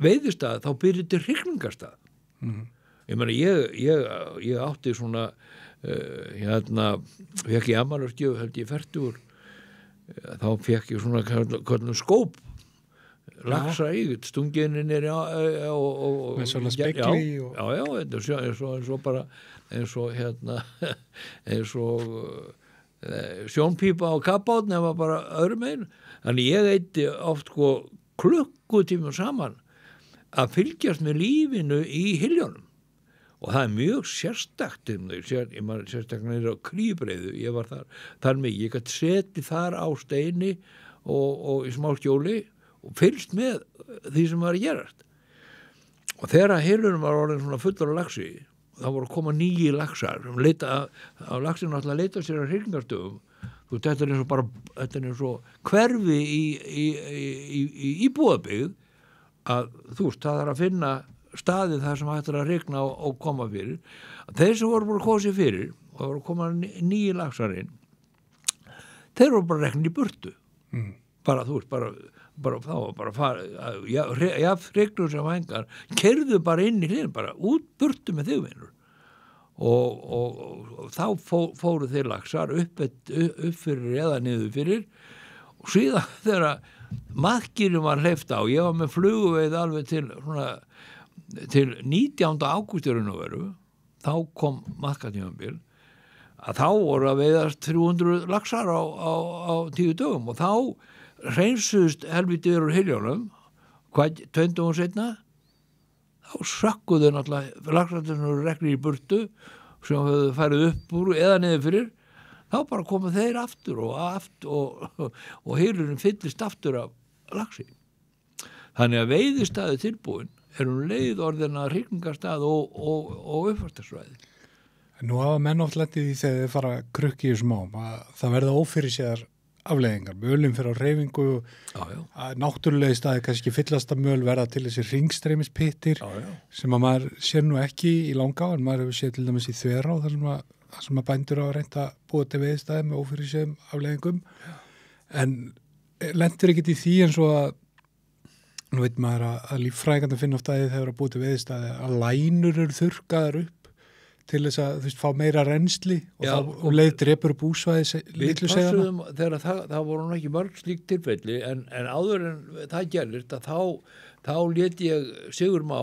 veiðistað þá byrjir til hrygningarstað. Ég meina ég átti svona fekk ég afmælisgjöf held ég 40 þá fekk ég svona kallum skóp laxa í stunginni nýri og með svona spekli þetta er svo bara eins og sjónpípa á kappát nema bara öðrum megin þannig ég eitti oft klukkutíma saman að fylgjast með lífinu í Hyljónum og það er mjög sérstakt sérstaklega á Krýbreiðu ég var þar mikið, ég gæti setið þar á steini og í smá skjóli og fylgst með því sem var að gerast og þegar Hyljónum var orðin svona fullur af laxi þá voru að koma 9 laxar laxin náttúrulega leita sér að hrygningarstöðum þetta er eins og hverfi í íbúðabyggð að það er að finna staðið þar sem hættir að hrygna og koma fyrir þeir sem voru bara kosið fyrir og voru að koma 9 laxar inn þeir voru bara reknir í burtu bara þú veist, bara þá var bara fara fregnur sem hængar, keyrðu bara inn í hlinn, bara út burtu með þig vinur og þá fóru þeir laxar upp fyrir eða niður fyrir og síðan þegar maðkýrum var hleypt á, ég var með fluguveið alveg til 19. ágústurinn og veru, þá kom maðkatímabil að þá voru að veiðast 300 laxar á 10 dögum og þá hreinsuðust helvítið úr hiljónum, hvað 20 dögum seinna, þá sökkuðu náttúrulega laxarnir og reknir í burtu sem höfðu farið upp úr eða niður fyrir, þá bara komu þeir aftur og heilurinn fyllist aftur af laxi. Þannig að veiðistæði tilbúin leið orðina hrygningarstað og uppvastarsvæði. Nú hafa menn oft lendið í þegar þeir fara krukki í smám að það verða ófyrirséðar afleiðingar. Mölum fyrir á hreyfingu, að náttúrulegi staði kannski fyllasta möl verða til þessi ringstreymispittir sem að maður sér nú ekki í langa en maður hefur séð til dæmis í Þverá þar sem að bændur á að reynda búið til veiðstæði með ófyrirséðum afleiðingum. En lendir ekkert í því eins og að nú veit maður að líffræðingarnir finna oft að þegar að búið til veiðstæði að lænur eru þurrkaðar upp til þess að þú veist, fá meira reynsli og leið drepur búsvæði litlu segðana. Þegar það voru nú ekki mörg slík tilfelli en áður en það gerðist að þá lét ég Sigur Má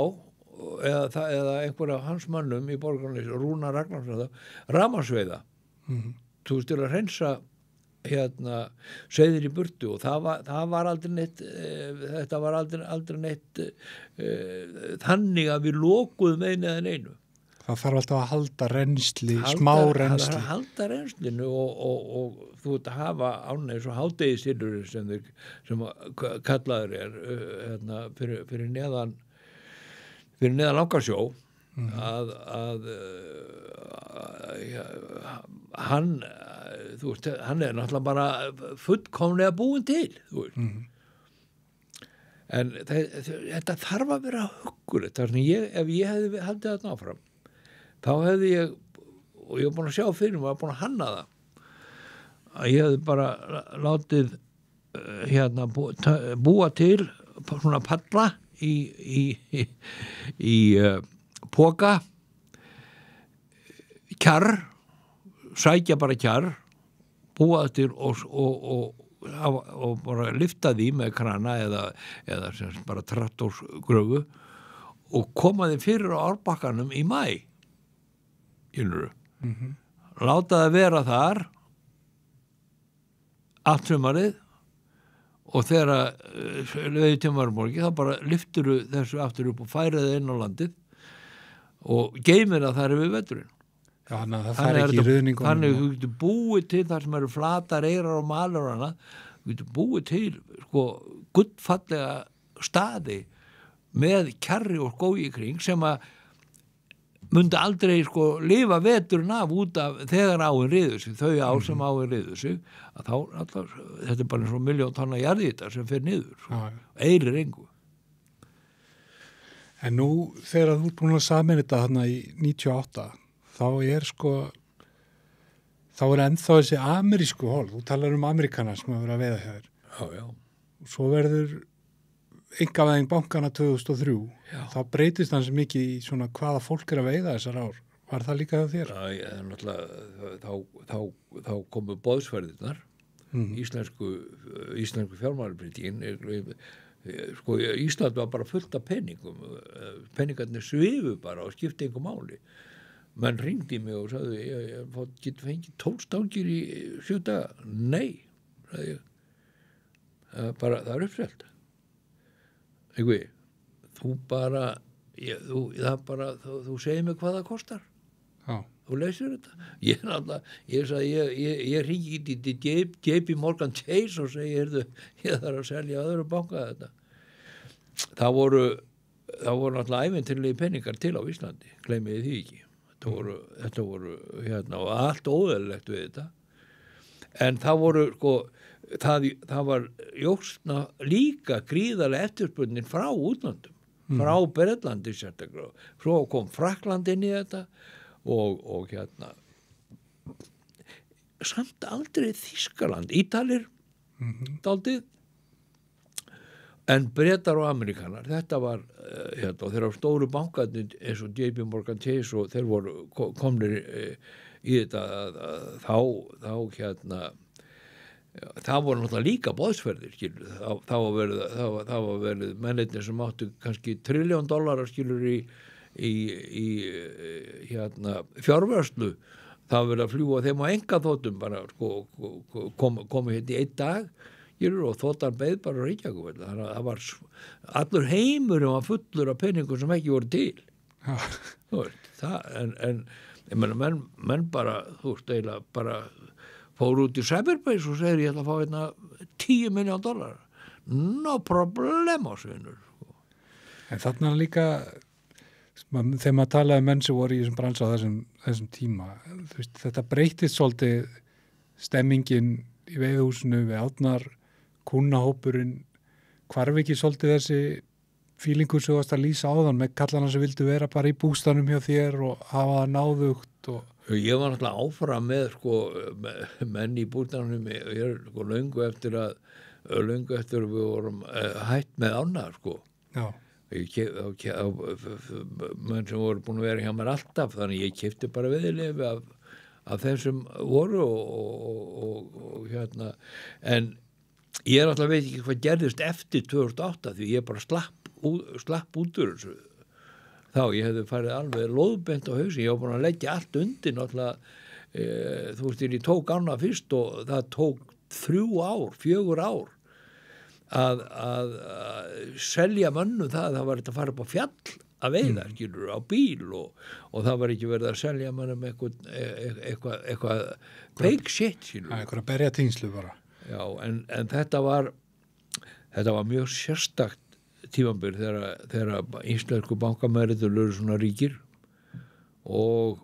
eða einhverja af hans mönnum í borgarnes, Rúna Ragnarsson rafmagnsveiða. Þú veist, til að reynsa sveiðir í burtu og það var aldrei neitt þetta var aldrei neitt þannig að við lokuðum einu eða neinu. Það þarf alltaf að halda reynsli, smá reynsli. Það þarf að halda reynslinu og þú ert að hafa ánægis og hádegisillur sem kallaður fyrir neðan Langasjó að hann þú veist, hann náttúrulega bara fullkomlega búinn til, þú veist. En þetta þarf að vera huggulegt, þannig ef ég hefði haldið þarna áfram þá hefði ég, og ég var búin að sjá fyrir mig, var búin að hanna það að ég hefði bara látið búa til svona palla í poka kjarr, sækja bara kjarr, búa til og bara lyfta því með krana eða sem bara traktorsgröfu og koma þeim fyrir á árbakkanum í maí. Láta það vera þar allt sumarið og þegar veiðtímaverðmorgi þá bara lyfturu þessu aftur upp og færiði inn á landið og geymir það þar yfir veturinn. Já, það fær ekki í ruðningunum. Þannig þú getur búið til þar sem eru flatar, eyrar og malur og hana, þú getur búið til gullfallega staði með kjarri og skógi í kring sem að myndi aldrei lifa veturinn af út af þegar áin riður sig, þau ár sem áin riður sig, að þá alltaf, þetta bara eins og 1.000.000 tonna jarðhita sem fer niður, eirir engu. En nú þegar þú ert búin að sameina þetta þarna í 98, þá er ennþá þessi amerísku hol, þú talar Amerikana sem að vera að veiða hér. Já. Og svo verður einkavæðing bankana 2003, þá breytist hans mikið í svona hvaða fólk er að veiða þessar ár. Var það líka hjá þér? Já, náttúrulega þá komu boðsferðirnar, íslensku fjármálabreytingin, Ísland var bara fullt af peningum, peningarnir svifu bara og skipti engu máli. Menn ringdi mig og sagði, ég get fengið 12 stangir í 7 daga. Nei, sagði ég. Það er uppselt. Eitthvað, þú segir mig hvað það kostar. Já. Þú leysir þetta. Ég hringi til JP Morgan Chase og segi, ég þarf að selja öðru banka þetta. Það voru náttúrulega ævintýrlegi peningar til á Íslandi, gleymiði því ekki. Þetta voru og allt óeðlilegt við þetta. En það voru, það var jóksna líka gríðarlega eftirspurnin frá útlandum, frá Bretlandi sérstaklega. Svo kom Frakkland inn í þetta og samt aldrei Þýskaland. Ítalir daldið, en Bretar og Amerikanar, þetta var og þeirra stóru bankarnir eins og JP Morgan Chase og þeir voru komnir í þetta þá það voru náttúrulega líka boðsferðir, skilur, það var verið mennirnir sem áttu kannski $1 trillion, skilur, í fjárvörslu, það var verið að fljúga þeim á engaþotum bara, komu hérna í einn dag, og þotan beið bara Reykjavík, þannig að það var allur heimurinn var fullur af peningum sem ekki voru til. En ég meina, menn bara, eiginlega bara fóru út í Cyberbase og segir ég ætla að fá hérna $10 million. No problemo, svinur. En þarna líka, þegar maður talaði menn sem voru í þessum bransa á þessum tíma, þetta breytist svolítið stemmingin í veiðhúsinu við átnar, kúnnahópurinn, hvarf ekki svolítið þessi fílingur sem varst að lýsa áðan með kallana sem vildu vera bara í bústanum hjá þér og hafa það náðugt og... Ég var náttúrulega áfram með menn í bústanum, ég löngu eftir við vorum hætt með ána, Já. Menn sem voru búin að vera hjá mér alltaf, þannig ég keypti bara veiðileyfi af þeim sem voru og en ég náttúrulega veit ekki hvað gerðist eftir 2008 því ég bara slapp út úr þessu. Þá ég hefði farið alveg lóðbent á hausin, ég var búin að leggja allt undir náttúrulega, ég tók ána fyrst og það tók 4 ár að selja mönnum það var þetta að fara upp á fjall að veiða, skilur, á bíl og það var ekki verið að selja mönnum eitthvað fake shit, skilur. Eitthvað að berja tínslu bara. Já, en þetta var mjög sérstakt tímabil þegar íslensku bankamæriður lögðu svona ríkir og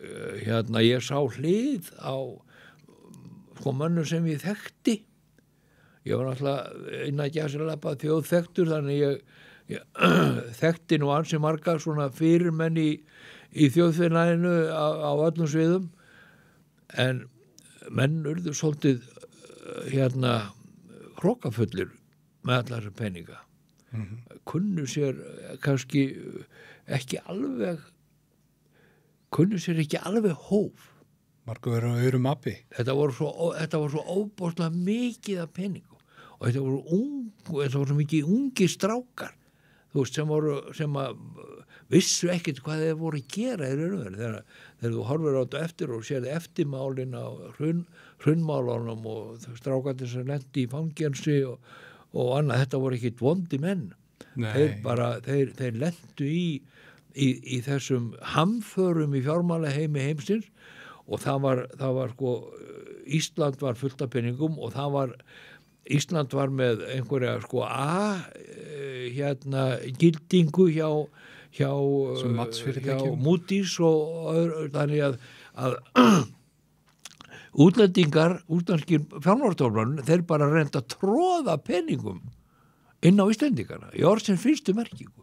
ég sá hlið á mönnum sem ég þekkti. Ég var náttúrulega innan gæsalappa þjóðþekktur, þannig ég þekkti nú ansi marga svona fyrirmenn í þjóðfélaginu á öllum sviðum, en menn urðu svolítið hrókafullir með allar þessar peninga. Kunnu sér kannski ekki alveg hóf. Margur verið á öðrum appi. Þetta var svo óbóðslega mikið af peningum og þetta voru svo mikið ungi strákar, sem að vissu ekkert hvað þeir voru að gera þegar þú horfir á þetta eftir og sérði eftirmálin á hrunnmálunum og strákarnir sem lendi í fangelsi og annað, þetta voru ekkert vondi menn. Þeir lentu í þessum hamförum í fjármálaheimi heimsins og það var Ísland var fullt af peningum og Ísland var með einhverja gildingu hjá Moody's og þannig að útlenskir fjármálastofnanir, þeir bara reynda að tróða peningum inn á Íslendingana í orðsins fyrstu merkingu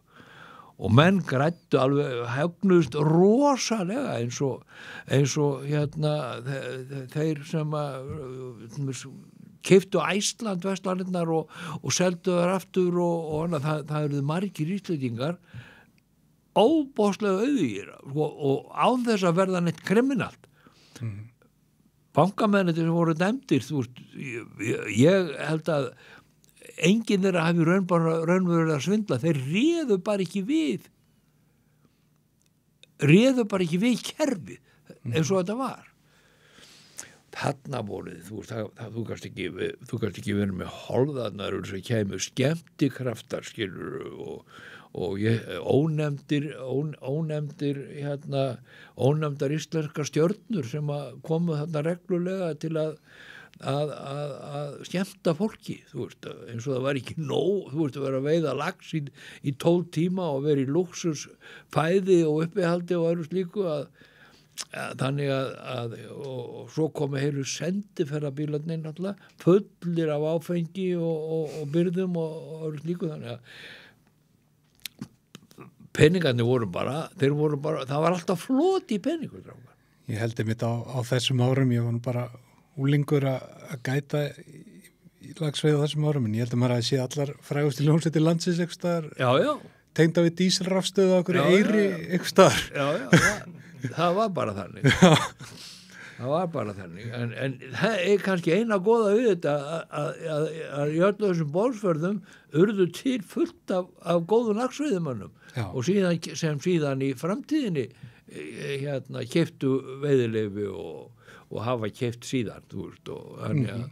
og menn grættu alveg högnuðust rosalega eins og þeir sem keyptu Æsland vestlandinnar og seldu þar aftur og annað, það eruðu margir Íslendingar óbóðslega auðugir og án þess að verða neitt kriminalt. Bankamennir sem voru dæmdir, ég held að enginn þeirra hafi raunverulega svindla, þeir réðu bara ekki við kerfið eins og þetta var. Þarna voru þú kannst ekki verið með holðarnar sem kemur skemmtikraftar, skilur, og ónefndar íslenskar stjörnur sem að komu þarna reglulega til að skemmta fólki, eins og það var ekki nóg, að vera að veiða lax í 12 tíma og vera í lúxus fæði og uppihaldi og öðru slíku þannig að og svo komu heilu sendiferðabílarnir náttúrulega fullir af áfengi og byrðum og öðru slíku, þannig að peningarnir voru bara, það var alltaf floti í peningur. Ég held einmitt á þessum árum, ég var nú bara úlingur að gæta í lagsveið á þessum árum, en ég held að maður að sé allar frægustu hljómsveitir landsins eitthvað staðar, Já, tengda við dísilrafstöðu á okkur eyri eitthvað staðar. Já, það var bara þannig. Það var bara þannig. En það kannski eina góða við þetta að í öllu þessum bólsförðum urðu til fullt af góðum lagsveiðumönnum og síðan í framtíðinni keyptu veiðileyfi og hafa keypt síðan, þú veist, og þannig að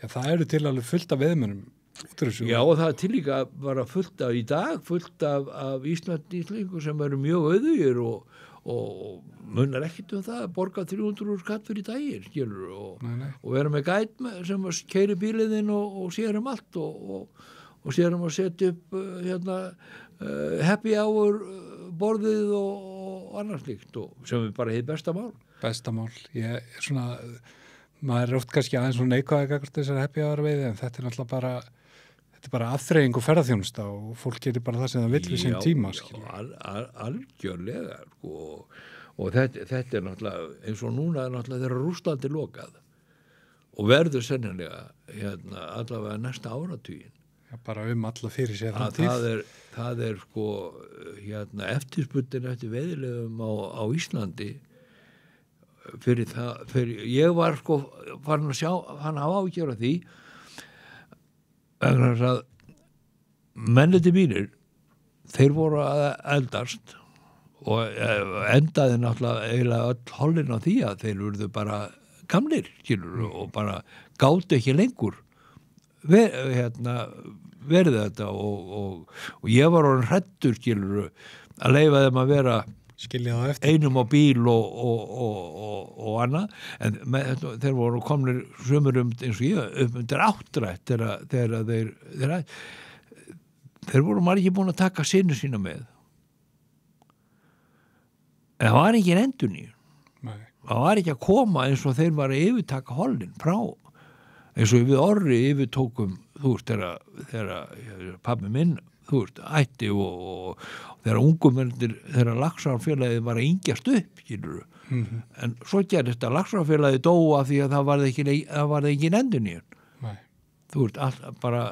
Já, það eru til alveg fullt af veiðmönnum út af þessu. Já, og það er til líka bara fullt af í dag, fullt af Íslandíslingur sem eru mjög auðugir og munnar ekkert það að borga 300 skatt fyrir daginn, skilur, og vera með gæt sem keyrir bíliðinn og sér allt og sér að setja upp happy hour borðið og annars líkt og sem er bara hið besta mál. Besta mál. Ég er svona maður oft kannski aðeins svona neikvæði gagnvart þessar happy hour veiði, en þetta er náttúrulega bara afþreying og ferðarþjónusta og fólk getur bara það sem það vill við sinn tíma. Já, algjörlega sko, og þetta er náttúrulega eins og núna er náttúrulega þeirra Rússlandi lokað og verður sennilega allavega næsta áratuginn. Já, bara alla fyrir sér framtíð. Það er sko eftirspurnin eftir veiðilegum á Íslandi ég var sko farin að hafa ágjör af því að menniti mínir þeir voru að eldast og endaði náttúrulega eiginlega öll hollin á því að þeir urðu bara gamlir, skilur, og bara gátu ekki lengur verið þetta og ég var orðinn hræddur, skilur, að leyfa þeim að vera einum á bíl og annað, en þeir voru komnir sömur eins og ég undir áttrætt þegar þeir voru margir búin að taka syni sína með en það var ekki endurnýjun, það var ekki að koma eins og þeir var að yfirtaka hollin frá, eins og við Orri yfirtókum, þú veist, þegar pabbi minn, þú veist, ætti og þegar ungumennir, þegar Laxárfélagið var að yngjast upp, skilur, en svo gerist að Laxárfélagið dóa því að það var ekki endurnýjun. Þú veist, bara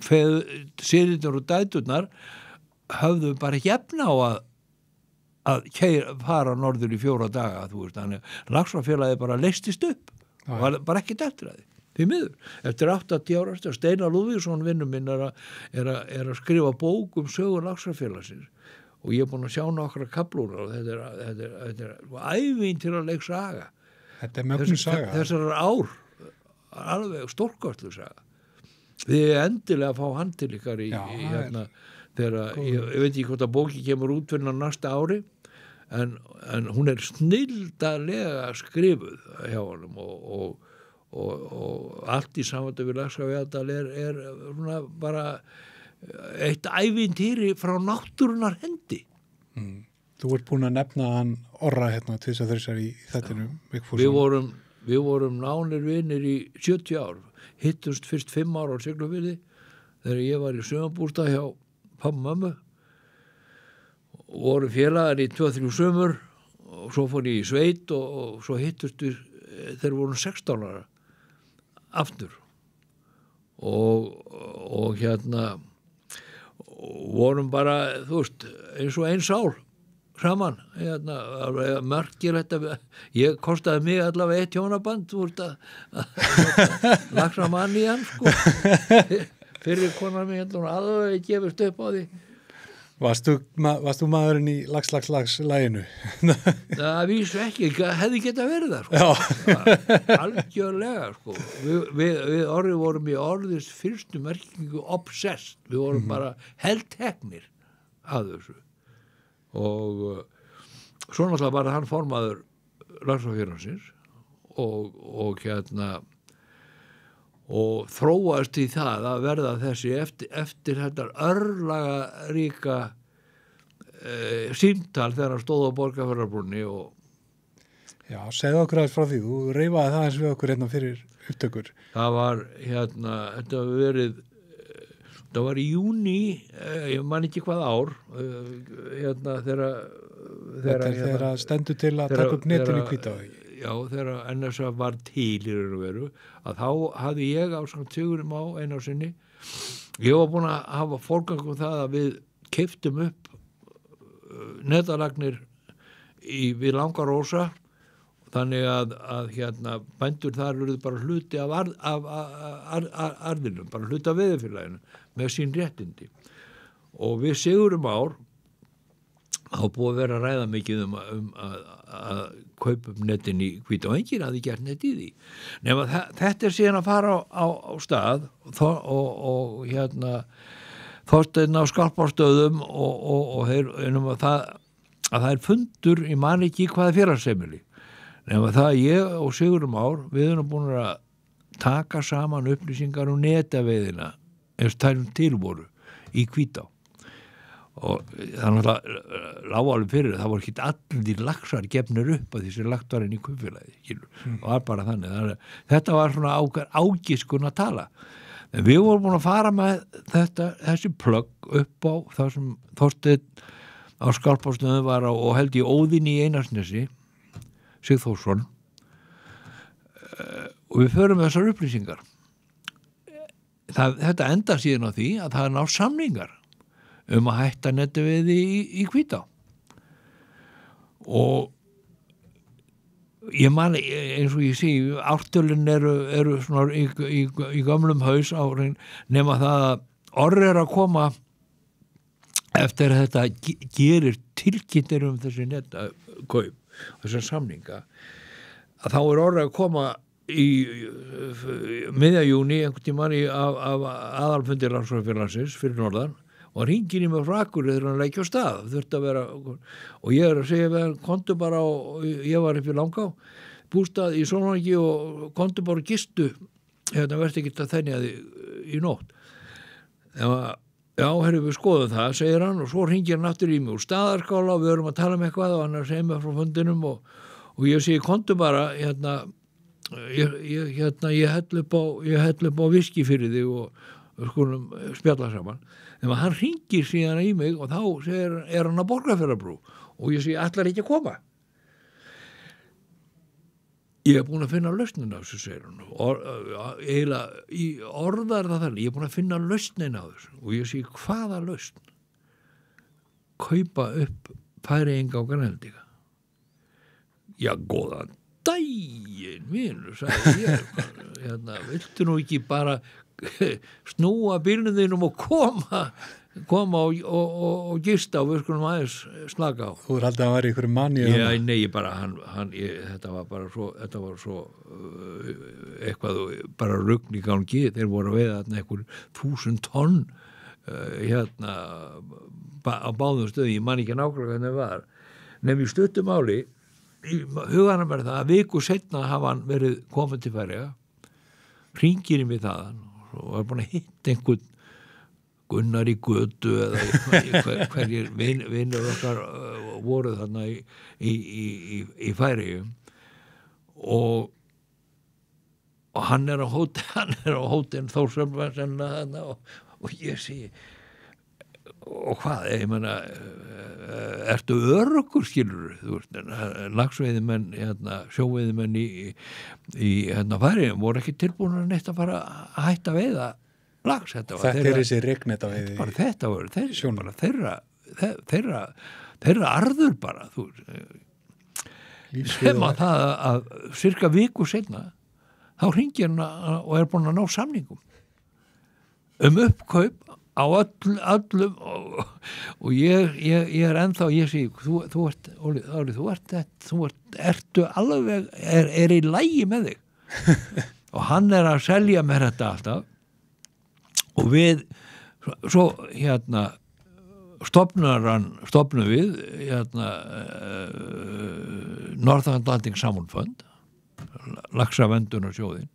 synirnir og dæturnar höfðu bara ekki efna á að fara norður í 4 daga, þú veist, þannig Laxárfélagið bara leystist upp, var bara ekki eftir að því. Því miður. Eftir 80 ára Steinar Lúðvíksson vinnur minn er að skrifa bók sögur Laxárfélagsins og ég er búin að sjá nokkra kaflur og þetta er ævintýraleg saga. Þetta er mögnu saga. Þessar ár alveg stórkostleg saga. Þið endilega að fá hann til ykkar þegar ég veit ekki hvort að bóki kemur út fyrir næsta ári en hún er snilldarlega skrifuð hjá honum og allt í samvættu við Laxárfjall er svona bara eitt ævintýri frá náttúrunar hendi. Þú ert búin að nefna hann Orra tvisa þessar í þettinum. Við vorum nánir vinir í 70 ár. Hittumst fyrst 5 ára á Siglufirði þegar ég var í sumarbústað hjá pabba og mömmu og voru félagar í 2-3 sumur og svo fór ég í sveit og svo hittust við þegar vorum 16 ára aftur og vorum bara, þú veist, eins og einn sál saman, merkir þetta, ég kostaði mig allavega 1 hjónaband, þú veist að lagsa mann í hann, sko fyrir konar mig alveg gefist upp á því. Varst þú maðurinn í lags laginu? Það vísu ekki, hefði geta verið það, sko. Algjörlega, sko. Við Orri vorum í orðis fyrstu merkingu obsessed. Við vorum bara heldteknir að þessu. Og svo náttúrulega bara hann formaður Laxárfélagsins og og þróast í það að verða þessi eftir þetta örlaga ríka símtal þegar hann stóð á Borgarfjarðarbrúnni og Já, segðu okkur aðeins frá því, þú reifaði það eins við okkur fyrir upptökur. Það var þetta var í júní, ég man ekki hvað ár, þegar stendur til að taka upp netinu Hvítárdal. þegar NSA var til í raun og veru, að þá hafði ég á Sigurum á einu sinni, ég var búin að hafa forgang það að við keyptum upp netalagnir við Langarósa, þannig að bændur þar eruðu bara hluti af arðinum, bara hluti af veiðifélaginu með sín réttindi. Og við Sigurum ár þá búið að vera að ræða mikið um að kaupa netin í Hvítá, og enginn hafði gert net í því. Nema þetta síðan að fara á stað og Þorsteinn á Skarpárstöðum og þeir að það er fundur, ég man ekki hvaða félagsheimili. Nema það ég og Sigurum ár, við erum búin að taka saman upplýsingar netaveiðina eins og til voru í Hvítá. Og þannig að lág alveg fyrir það voru ekki allir laxar gefnir upp að því sem lagt var inn í kaupfélagi, og var bara þannig. Þetta var svona ágiskun að tala. En við vorum búin að fara með þessi plögg upp á það sem Þorsteinn á Skarpárstöðum var á, og held ég Óðinn í Einarsnesi, Sigþórsson, og við förum þessar upplýsingar. Þetta enda síðan á því að það ná samningar að hætta netaveiði í Hvítá. Og ég man, eins og ég sé, ártölin eru svona í gömlum haus árin, nema það að orð að koma eftir að þetta gerir tilkynntir þessi netakaup, þessar samninga, að þá orð að koma í miðja júní einhvern tímann af aðalfundi Rannsóknarfélagsins fyrir norðan, og hringir í mig frá Akureyri þegar hann leikja á stað, þurfti að vera, og ég að segja við hann, komdu bara ég var upp í Langá, bústað í Sólvangi, og komdu bara og gistu, verðt ekki að þenja þig í nótt. Já, herru, við skoðum það, segir hann, og svo hringir hann aftur í mig úr Staðarskála, og við erum að tala eitthvað, og hann er að segja mig frá fundinum, og ég segi, komdu bara, ég hell upp á viski fyrir þig, og skulum spjalla saman. Þegar hann hringir síðan í mig, og þá segir, hann á Borgarfjarðarbrú, og ég segi, ætlar ekki að koma. Ég búin að finna lausnin á þessu, segir hann, og eiginlega í orðar það þannig, ég búin að finna lausnin á þessu, og ég segi, hvaða lausn? Kaupa upp Færeyinga og Grænlendinga. Já, góðan daginn, vinur, sagði ég, viltu nú ekki bara snúa bílnum þínum og koma og gista, og við skulum aðeins slaka á. Þú haldið að hann var í einhverju manni? Já, nei, þetta var svo eitthvað bara rugn í gangi, þeir voru að veiða einhver 1000 tonn á báðum stöðum, ég man ekki nákvæmlega hvernig það var. Nefnir í stuttu máli, í huganum það að viku seinna hafa hann verið komið til Færeyja, hringir í mig þaðan, og var búin að hitta einhvern Gunnar í Götu eða hverjir vinnur okkar voru þarna í Færeyjum, og hann er á hótel Þórsson og ég sé, og hvað, ég meina, ertu öruggur, skilur þú veist, laxveiðimenn, sjóveiðimenn í Færeyjum voru ekki tilbúin að neitt að fara að hætta veiða lax. Þetta er þessi regnetaveiði. Þetta var þeirra arður bara, þú sem að það að cirka viku seinna þá hringir hann og er búin að ná samningum uppkaup á öllum og ég er ennþá, ég sé, þú ertu alveg, er í lagi með þig og hann er að selja mér þetta alltaf og við svo stofnum við North Atlantic Salmon Fund, laxavendunnarsjóðin,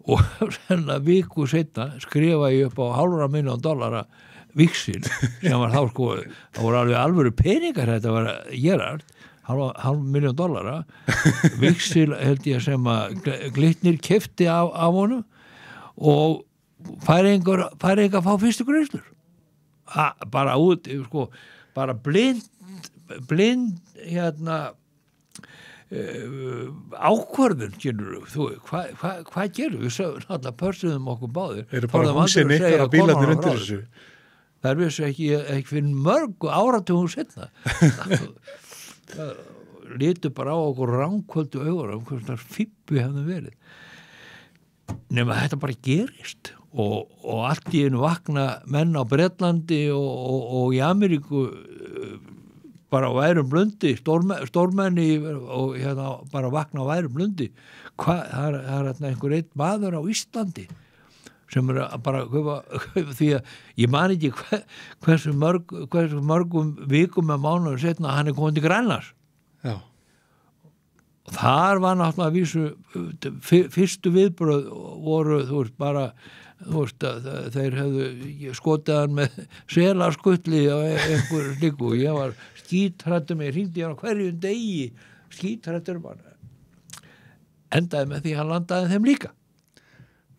og senna viku seinna skrifa ég upp á $500,000 viksil sem var þá sko, það voru alveg alvöru peningar, þetta var Gerhard, $500,000 viksil held ég sem að Glitnir keypti af honum og Færeyingar fá fyrstu greiðslur bara út, sko, bara blind ákvörðun, hvað gerum við? Náttúrulega pörsuðum okkur báðir. Eru bara húsin ykkar og bílarnir undir þessu? Það vissu ekki fyrir mörgu áratugum seinna. Litu bara á okkur ránkvöldu augur hvernig fíbbi hefðum verið. Nema þetta bara gerist og allt í einu vakna menn á Bretlandi og í Ameríku bara á værum blundi, stórmenni og hérna bara vakna á værum blundi. Það er einhver einn maður á Íslandi sem bara því að ég man ekki hversu mörgum vikum með mánuður setna að hann komið til Grænlands. Já. Og þar var náttúrulega að vísu fyrstu viðbröð voru, þeir hefðu skotið hann með selaskutli og einhver slíku og ég var skítrættur mig, hringdi hann á hverjum degi skítrættur bara endaði með því að hann landaði þeim líka.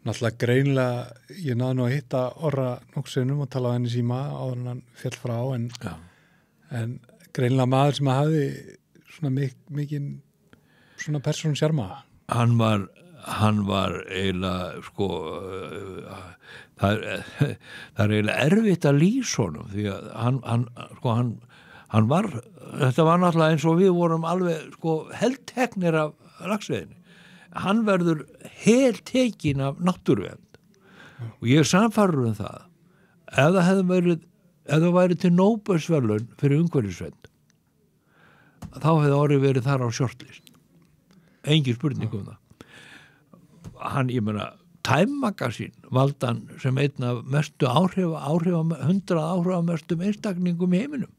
Náttúrulega greinlega, ég náði nú að hitta Orra nokksinum og tala á henni síma áður en hann féll frá en greinlega maður sem hafði svona mikinn svona persónu sjarma. Hann var eiginlega það er eiginlega erfitt að lýsa honum því að hann var, þetta var náttúrulega eins og við vorum alveg heldteknir af laxveiðinni. Hann verður heltekinn af náttúruvernd og ég sannfærður það ef það væri til Nóbelsverðlaun fyrir umhverfisvernd þá hefði Orri verið þar á shortlist. Engin spurning það. Ég meina, Time Magazine valdan sem einn af mestu 100 áhrifamestum einstakningum í heiminum.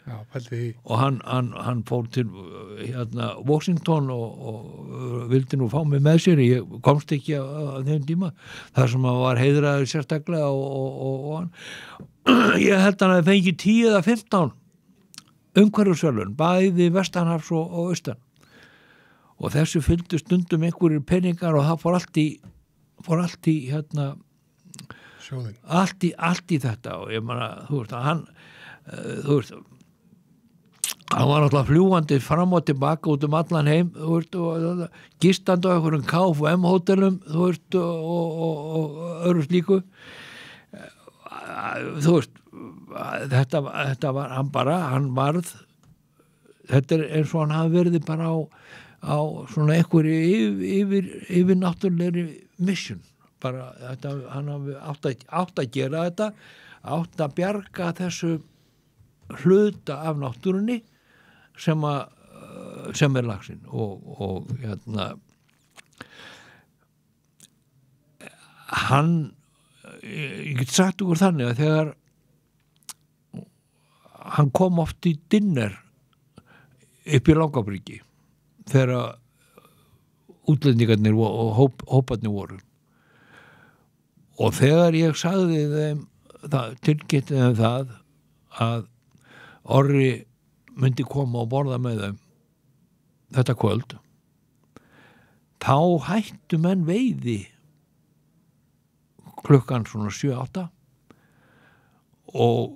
Já, pældi því. Og hann fór til Washington og vildi nú fá mig með sér, ég komst ekki á þeim tíma, þar sem hann var heiðraður sérstaklega og hann, ég held hann að fengi 10 eða 15 umhverfisverðlaun, bæði vestanhafs og austan. Og þessu fylgdu stundum einhverjir peningar og það fór allt í sjóðin. Allt í þetta og ég meina, hann var náttúrulega fljúgandi fram og tilbaka út allan heim, og gistandi á einhverjum KFUM hótelum, og öðru slíku. Þetta var, hann varð, þetta er eins og hann hafi verið bara á svona einhverju yfir náttúrulegri mission. Bara þetta, hann hafi átt að gera þetta, átt að bjarga þessu hluta af náttúrunni sem er laxinn og hann, ég get sagt ykkur þannig að þegar hann kom oft í dinner upp í Langabryggi þegar útlendingarnir og hóparnir voru og þegar ég sagði þeim tilkynnti þeim það að Orri myndi koma og borða með þeim þetta kvöld þá hættu menn veiði klukkan svona 7-8 og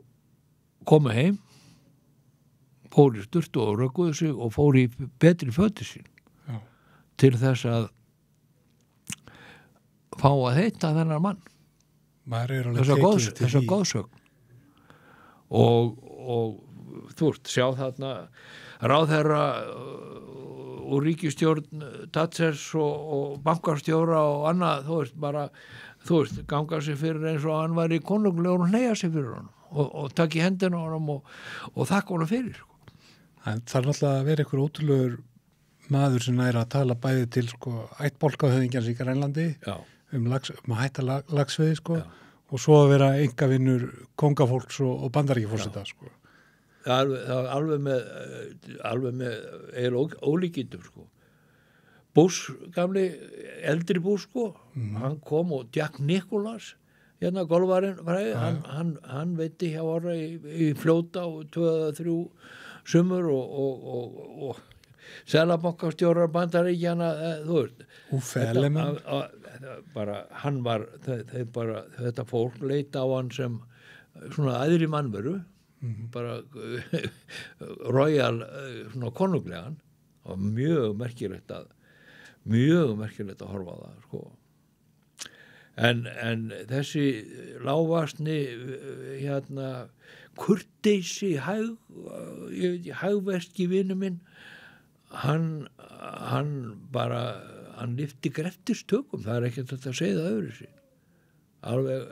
komu heim fóru í sturtu og rögguðu sig og fóru í betri fötu sín til þess að fá að heita þennan mann þessa góðsögn og þú veist, sjá þarna ráðherra úr ríkisstjórn Tatsers og bankarstjóra og annað, þú veist, ganga sig fyrir eins og hann var í konunglegur og hneiga sig fyrir honum og taka í hendina honum og þakka honum fyrir. Það er náttúrulega að vera einhver ótrúlegur maður sem er að tala bæði til ættbálkahöfðingjans í Grænlandi að hætta laxveiði og svo að vera engavinnur kongafólks og bandaríkjaforseta Það er alveg með eiginlega ólíkindum Bush, gamli eldri Bush hann kom og Jack Nicklaus golfarinn hann veitti hjá Orra í fljóta og 2-3 sumur og Seðlabankastjórar Bandaríkjanna þú veist bara hann var þetta fólk leita á hann sem svona æðri mannveru bara royal svona konunglegan og mjög merkilegt að horfa á það sko. En þessi lágvaxni kurteisi hægverki vinur minn hann lyfti grettistökum, það ekkert að segja það öðru sig alveg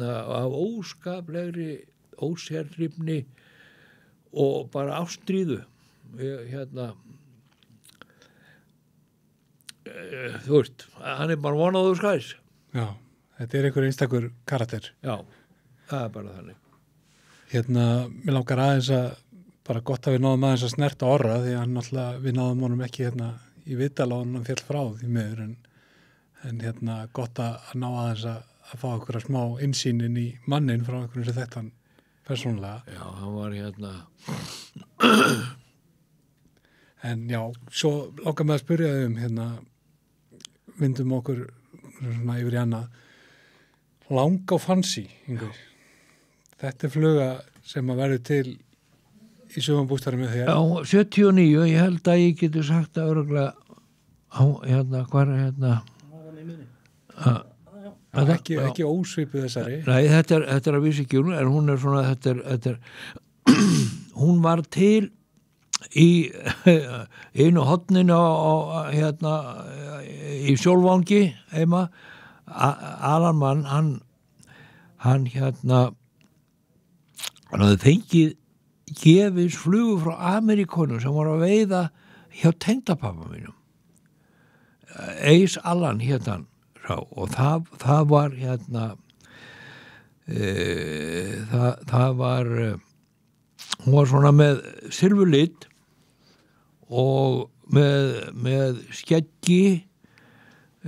af óskaplegri ósérhrifni og bara ástríðu þú veist, hann bara one of those guys. Já, þetta einhver einstakur karakter. Já, það bara þannig. Mér langar aðeins að bara gott að við náðum aðeins að snerta Orra því að náttúrulega við náðum honum ekki í viðtal og hann féll frá því miður en gott að ná aðeins að fá okkur smá innsýnin í mannin frá einhverjum sem þetta hann persónulega. Já, hann var En já, svo langar mig að spyrja vindum okkur svona yfir í annað Langá Fancy, Ingvar. Þetta fluga sem að verður til í sumarbústaðnum með þér. Já, 79, ég held að ég getur sagt að örugglega hvað er ekki ósvipuð þessari. Nei, þetta er að vísi ekki en hún er svona, þetta er hún var til í einu hotninu í Sólvangi heima Alan Mann hann hafði fengið gefins flugu frá Ameríkonu sem var að veiða hjá tengdapappa mínum Ace Allan hét hann og það var það var hún var svona með silfurlit og með skeggi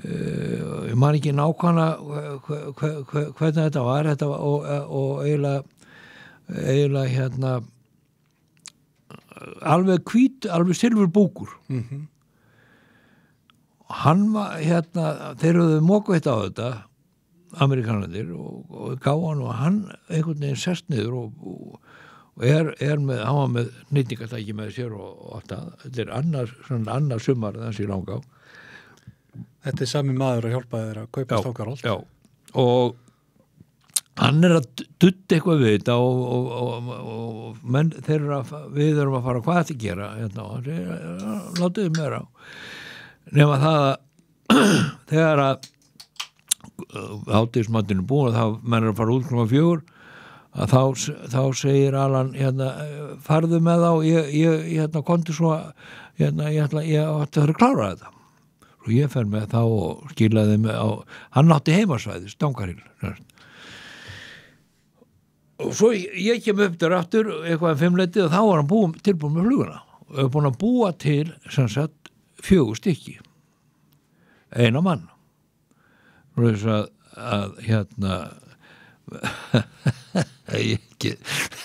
ég man ekki nákvæmlega hvernig þetta var og eiginlega alveg hvít, alveg silfurbúkur hann var þeir höfðu mókveitt á þetta Amerikanarnir og gáði hann og hann einhvern veginn sest niður og með, hann var með nýtningatæki með sér og allt það. Þetta er annar sumar þessi Langá. Þetta er sami maður að hjálpa þér að kaupa stókarholt. Já, og hann að dutta eitthvað við þetta og menn við erum að fara hvað þetta gera og látiði meira á. Nema það að þegar að hátíðismatinu búin að menn að fara út kl. 4 að þá segir Alan farðu með þá ég konti svo ég átti að vera klára þetta og ég fer með þá og skilaði með á hann átti heimasvæði, Stangarhyl og svo ég kem upp þér aftur eitthvað 5-leiti og þá var hann tilbúin með fluguna og búin að búa til sem sagt 4 stykki eina mann og þess að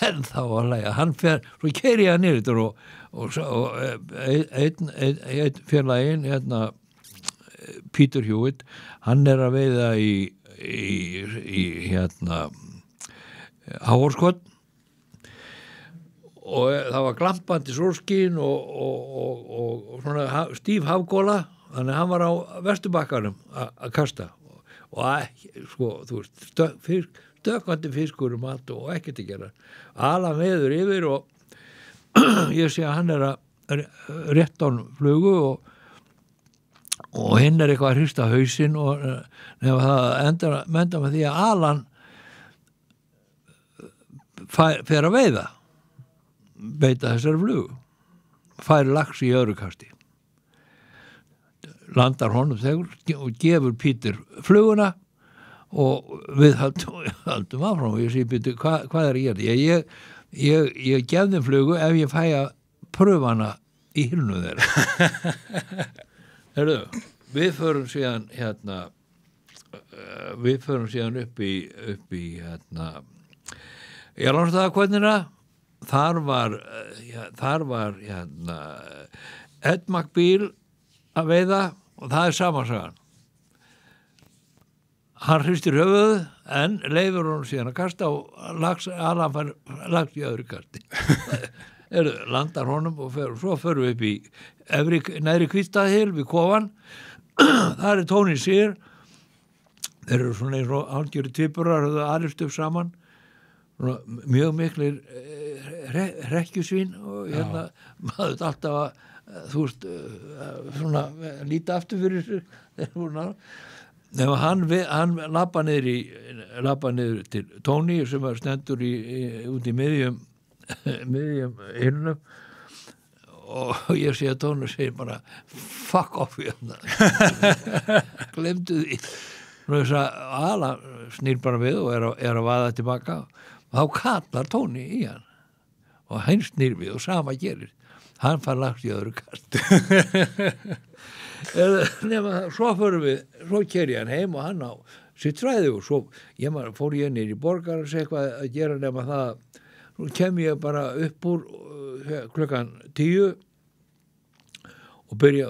en þá var læga hann fer, svo keiri ég hann niður og einn félaginn Peter Hewitt hann að veiða í háorskot og það var glampandi sólskin og svona stíf hafgóla þannig að hann var á Vesturbakkanum að kasta og sko, þú veist, stökkandi fiskur mat og ekkert að gera ala meður yfir og ég sé að hann að rétt án flugu og hinn eitthvað að hrista hausinn og nefnir það menda með því að Alan fer að veiða beita þessari flugu fær lax í öðru kasti landar honum þegar og gefur Peter fluguna og við haldum áfram og ég segi Peter, hvað er að gera? Ég gef þeim flugu ef ég fæ að pröfa hana í hylnu þeirra. Herðu, við förum síðan upp í ég lánst það hvernig þar var Ed McBeal að veiða og það er samansagan hann hristir höfuð en leifur hún síðan að kasta og Alan fær lags í öðru kasti landar honum og svo förum við upp í neðri Hvítstaðahil við kofan þar Tony Sér þeir eru svona eins og algjöru tvíburar höfðu alist upp saman svona, mjög miklir hrekkjusvín og maður alltaf að þú veist svona líta aftur fyrir sig nema hann labba niður til Tony sem stendur út í miðjum innum og ég sé að Tony segir bara fuck off glemdu því þess að Ala snýr bara við og er að vaða tilbaka og þá kallar Tony í hann og hann snýr við og sama gerir hann fær lagt í öðru kast nema svo keri hann heim og hann á sitt svæði og svo fór ég niður í borgar og segja eitthvað að gera nema það nú kem ég bara upp úr klukkan 10 og byrja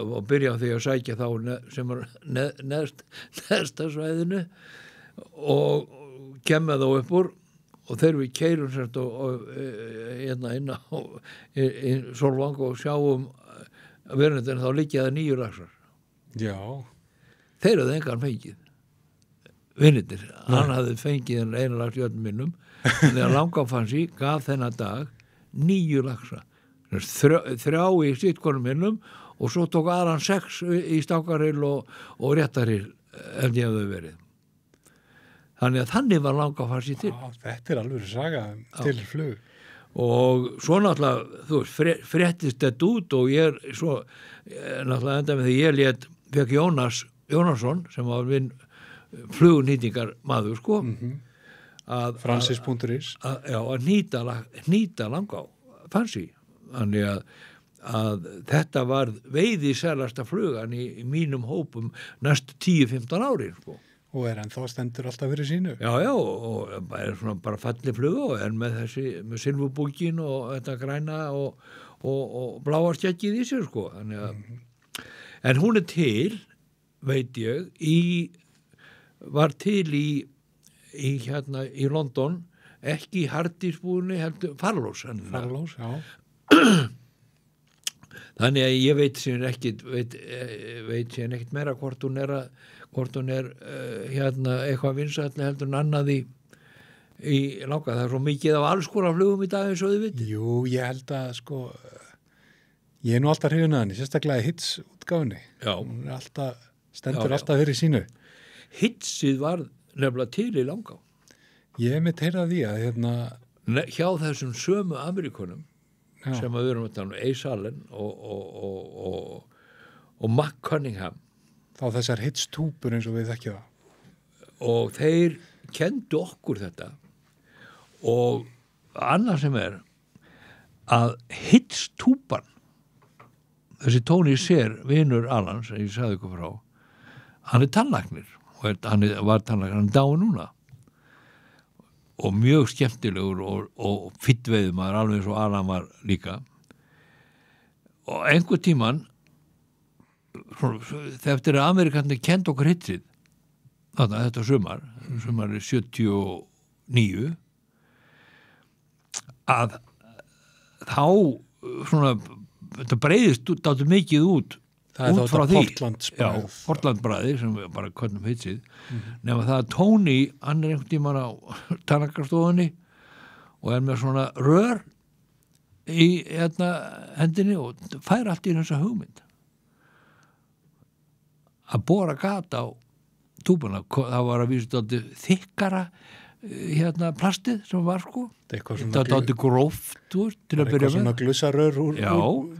á því að sækja þá sem neðsta svæðinu og kem með þá upp úr og þegar við keyrum sérst og inn á Sólvang og sjáum verðundin þá liggja það 9 laxar. Já. Þeir hafði engan fengið. Vinirnir, hann hafði fengið einu lax í öllum minnum þannig að Langafansi gaf þennan dag 9 laxa. 3 í sittkonum minnum og svo tók aðran 6 í Stangarhyl og Réttarhyl ef ég hefði verið. Þannig var Langafansi til. Já, þetta alveg saga til flug. Og svo náttúrulega, þú veist, fréttist þetta út og ég svo náttúrulega enda með því fekk Jónasson sem var minn flugunýtingar maður, sko. Francis.is. Að nýta Langafansi. Þannig að þetta var veiðisælasta flugan í mínum hópum næstu 10-15 árin, sko. Og ennþá stendur alltaf fyrir sínu. Já, og svona bara falli fluga og með silfubúkin og þetta græna og bláa skeggið í sér, sko. En hún til, veit ég, var til í London, ekki í Hardísbúðinni, heldur Farlós. Farlós, já. Þannig að ég veit síðan ekkert meira hvort hún er eitthvað vinsætli heldur en annað í Langa. Það er svo mikið af alls konar flugum í dag eins og þið veit. Jú, ég held að ég nú alltaf hrifin að henni, sérstaklega hits-útgáfunni. Já. Hún stendur alltaf fyrir sínu. Hitsið var nefnilega til í Langa. Ég mitt heyrað því að hjá þessum sömu Ameríkunum sem að við erum að tala Ace Allen og Mac Cunningham þá þessar hitstúpur eins og við þekkja það og þeir kendu okkur þetta og annað sem að hitstúpan þessi Tony Sér, vinur Alans ég sagði ykkur frá hann tannlæknir og hann var tannlæknir, hann dáið núna og mjög skemmtilegur og fittveiðmaður alveg eins og Alan var líka og einhver tíman þegar Amerikanir kendu okkur hitsið þetta sumar er 79 að þá svona þetta breiðist dálítið mikið út frá því Portlandbræði sem við bara könnum hitsið nema það að Tony hann einhvern tímann á tannlæknastofunni og með svona rör í hendinni og fær allt í þessa hugmynd að bora gat á túbuna það var að vísa dálítið þykkara plastið sem var sko þetta dálítið gróft til að byrja með svona glusarör úr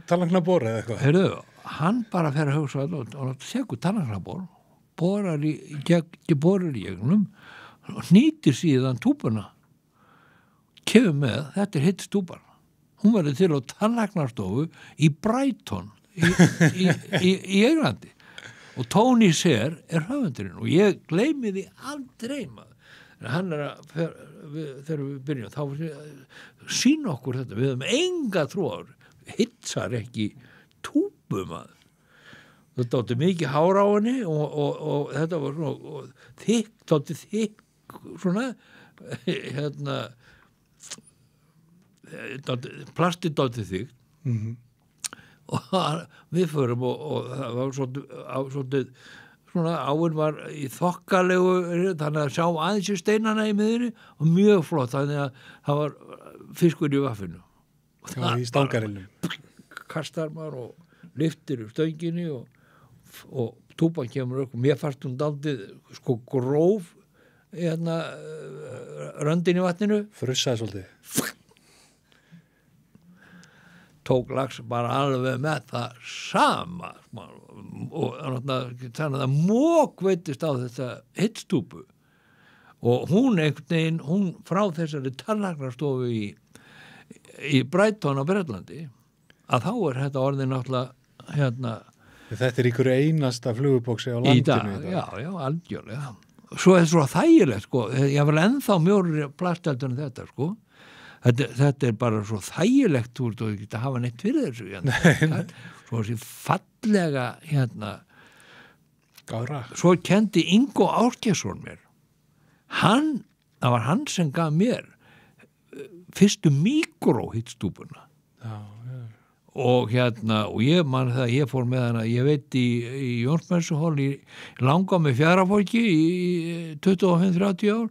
tannlæknabor eða eitthvað heyrðu hann bara fer að hugsa og tekur tannlæknabor borar í gegnum og hnýtir síðan túbuna kemur með, þetta hittstúpan hún verður til á tannlæknastofu í Brighton í Englandi og Tony Sér höfundurinn og ég gleymi því aldrei maður hann þegar við byrjum þá sína okkur þetta við höfum enga trúar hitsar ekki túbum að þetta átti mikið hár á henni og þetta var svona þykk svona plastið dálítið þykkt og við förum og það var svolítið svona áin var í þokkalegu þannig að sjá aðeins í steinana í miðunni og mjög flott þannig að það var fiskur í vaffinu Já, í stangarillu kastar maður og lyftir upp stönginni og túpan kemur upp og mér fannst hún daldið sko gróf röndin í vatninu frussaði svolítið tók lax bara alveg með það sama og þannig að mók veitist á þetta hittstúpu og hún einhvern veginn, hún frá þessari tannlæknastofu í Brighton á Bretlandi að þá þetta orðið náttúrulega Þetta ykkur einasta flugubóksi á landinu í dag, já, algjörlega svo svo þægilegt, sko ég var ennþá mjórri plasteldur en þetta, sko þetta bara svo þægilegt þú veist, og ekki að hafa neitt fyrir þessu svo þessi fallega Gára svo kendi Ingo Ásgeirsson mér það var hann sem gaf mér fyrstu mikróhittstúpuna og og ég man það ég fór með hana, ég veit í Jónsmessuhól í langa með fjárafólki í 25-30 ár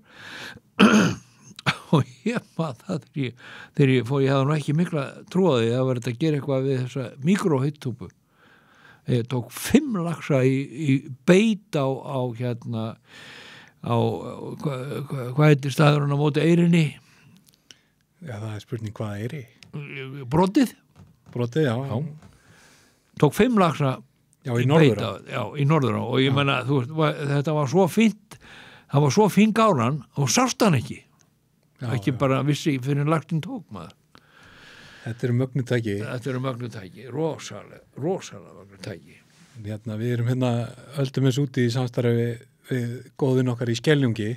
og ég man það þegar ég fór, ég hafði nú ekki mikla trúaði að verið að gera eitthvað við þessa mikróhittstúpu ég tók 5 laxa í beit á hvað heitir staðurinn á móti Eyrinni Já, það spurning hvað Eyri Brotið, já tók 5 laxa Já, í Norðurá Já, í Norðurá og ég menna, þetta var svo fínt það var svo fín gáran og sást hann ekki ekki bara vissi fyrir lagtin tók maður Þetta eru mögnutæki rosalega mögnutæki Við erum öldum eins úti í samstarfi við góðin okkar í Skeljungi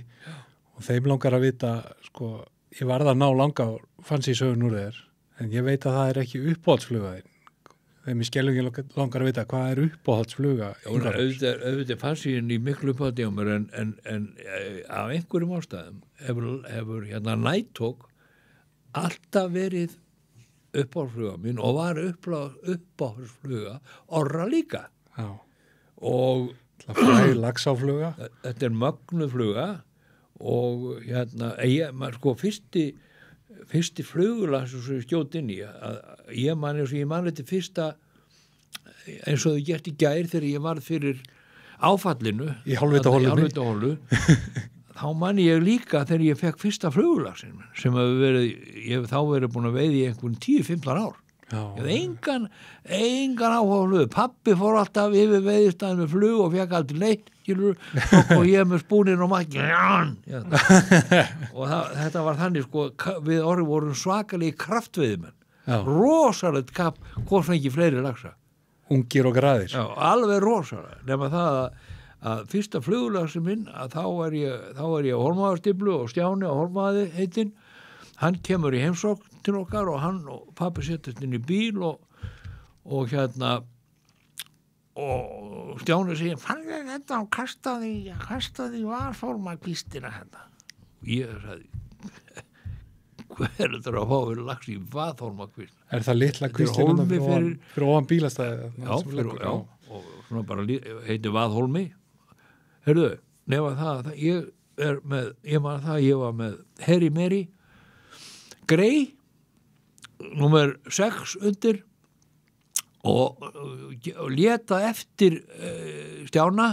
og þeim langar að vita sko, ég varð að ná langa og fanns í sögun úr þeir en ég veit að það ekki uppáhaldsfluga þeim í Skeljungi langar að vita hvað uppáhaldsfluga auðvitað fanns ég í miklu uppáhaldi á mér en af einhverjum ástæðum hefur Nighthawk alltaf verið uppáhaldsfluga mín og var uppáhaldsfluga Orra líka Já. og fræg laxáfluga þetta mögnufluga og sko fyrsti flugulag sem skjót inn í ég man þetta fyrsta eins og þau gert í gær þegar ég varð fyrir áfallinu í hálfvita hólu þá man ég líka þegar ég fekk fyrsta flugulag sem hefur ég hef þá verið búin að veiða í einhvern 10-15 ár ég hef engan áhuga pappi fór alltaf yfir veiðistæðin með flug og fekk aldrei neitt og ég með spúnin og makkin og þetta var þannig sko, við orðið vorum svakalegi kraftveiðimenn rosalegt kapp hvort fengi fleiri laxa ungir og graðir alveg rosalega nema það að fyrsta flugulagsi minn að þá er ég á Hólmaðarstíflu og Stjáni á Hólmaði heitinn hann kemur í heimsókn til okkar og hann og pappi settist inn í bíl og Stjáni segir fannig þetta og kastaði vaðhólmakvistina hérna og ég sagði hver er þetta að fá fyrir lax í vaðhólmakvistina Er það litla kvistina fyrir ofan bílastæði? Já, og svona bara heitir Vaðhólmi heyrðu, nefna það ég var með Heri Meri Grey númer 6 undir og leta eftir Stjána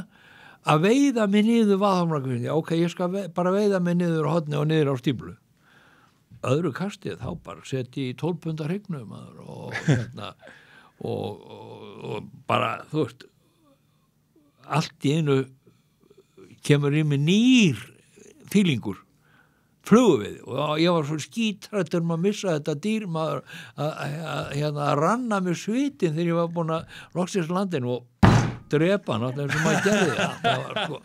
að veiða mig niður Vaðhólmakvistina ok, ég skal bara veiða mig niður á horni og niður á stíflu öðru kastið þá bara setja í 12 punda hrygnum og bara þú veist allt í einu kemur í mig nýr fílingur fluguveiði og ég var svo skítrættur að missa þetta dýr maður að ranna með svitin þegar ég var búin að loksins landinu og drepa hann alltaf eins og maður gerði það var sko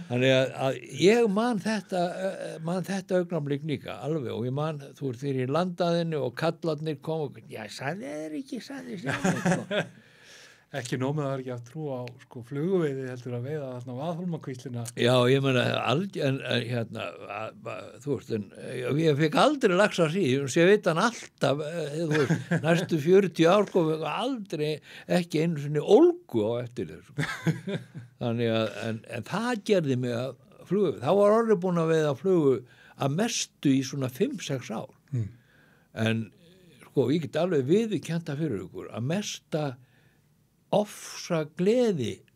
þannig að ég man þetta augnablik líka alveg og ég man þú ert fyrir í landaðinu og kallarnir kom og ég sagði þér ekki Ekki nóg með það ekki að trú á sko fluguveiði heldur að veiða þarna á Vaðhólmakvíslina. Já, ég meina, þú veist, ég fekk aldrei laxa síð, ég veit hann alltaf, þú veist, næstu 40 ár kom aldrei ekki einu sinni ólgu á eftir þessu. Þannig að, en það gerði mig að flugu. Þá var orðið búin að veiða flugu að mestu í svona 5-6 ár. En, sko, ég get alveg viðurkennt það fyrir ykkur, að mesta ofsa gleði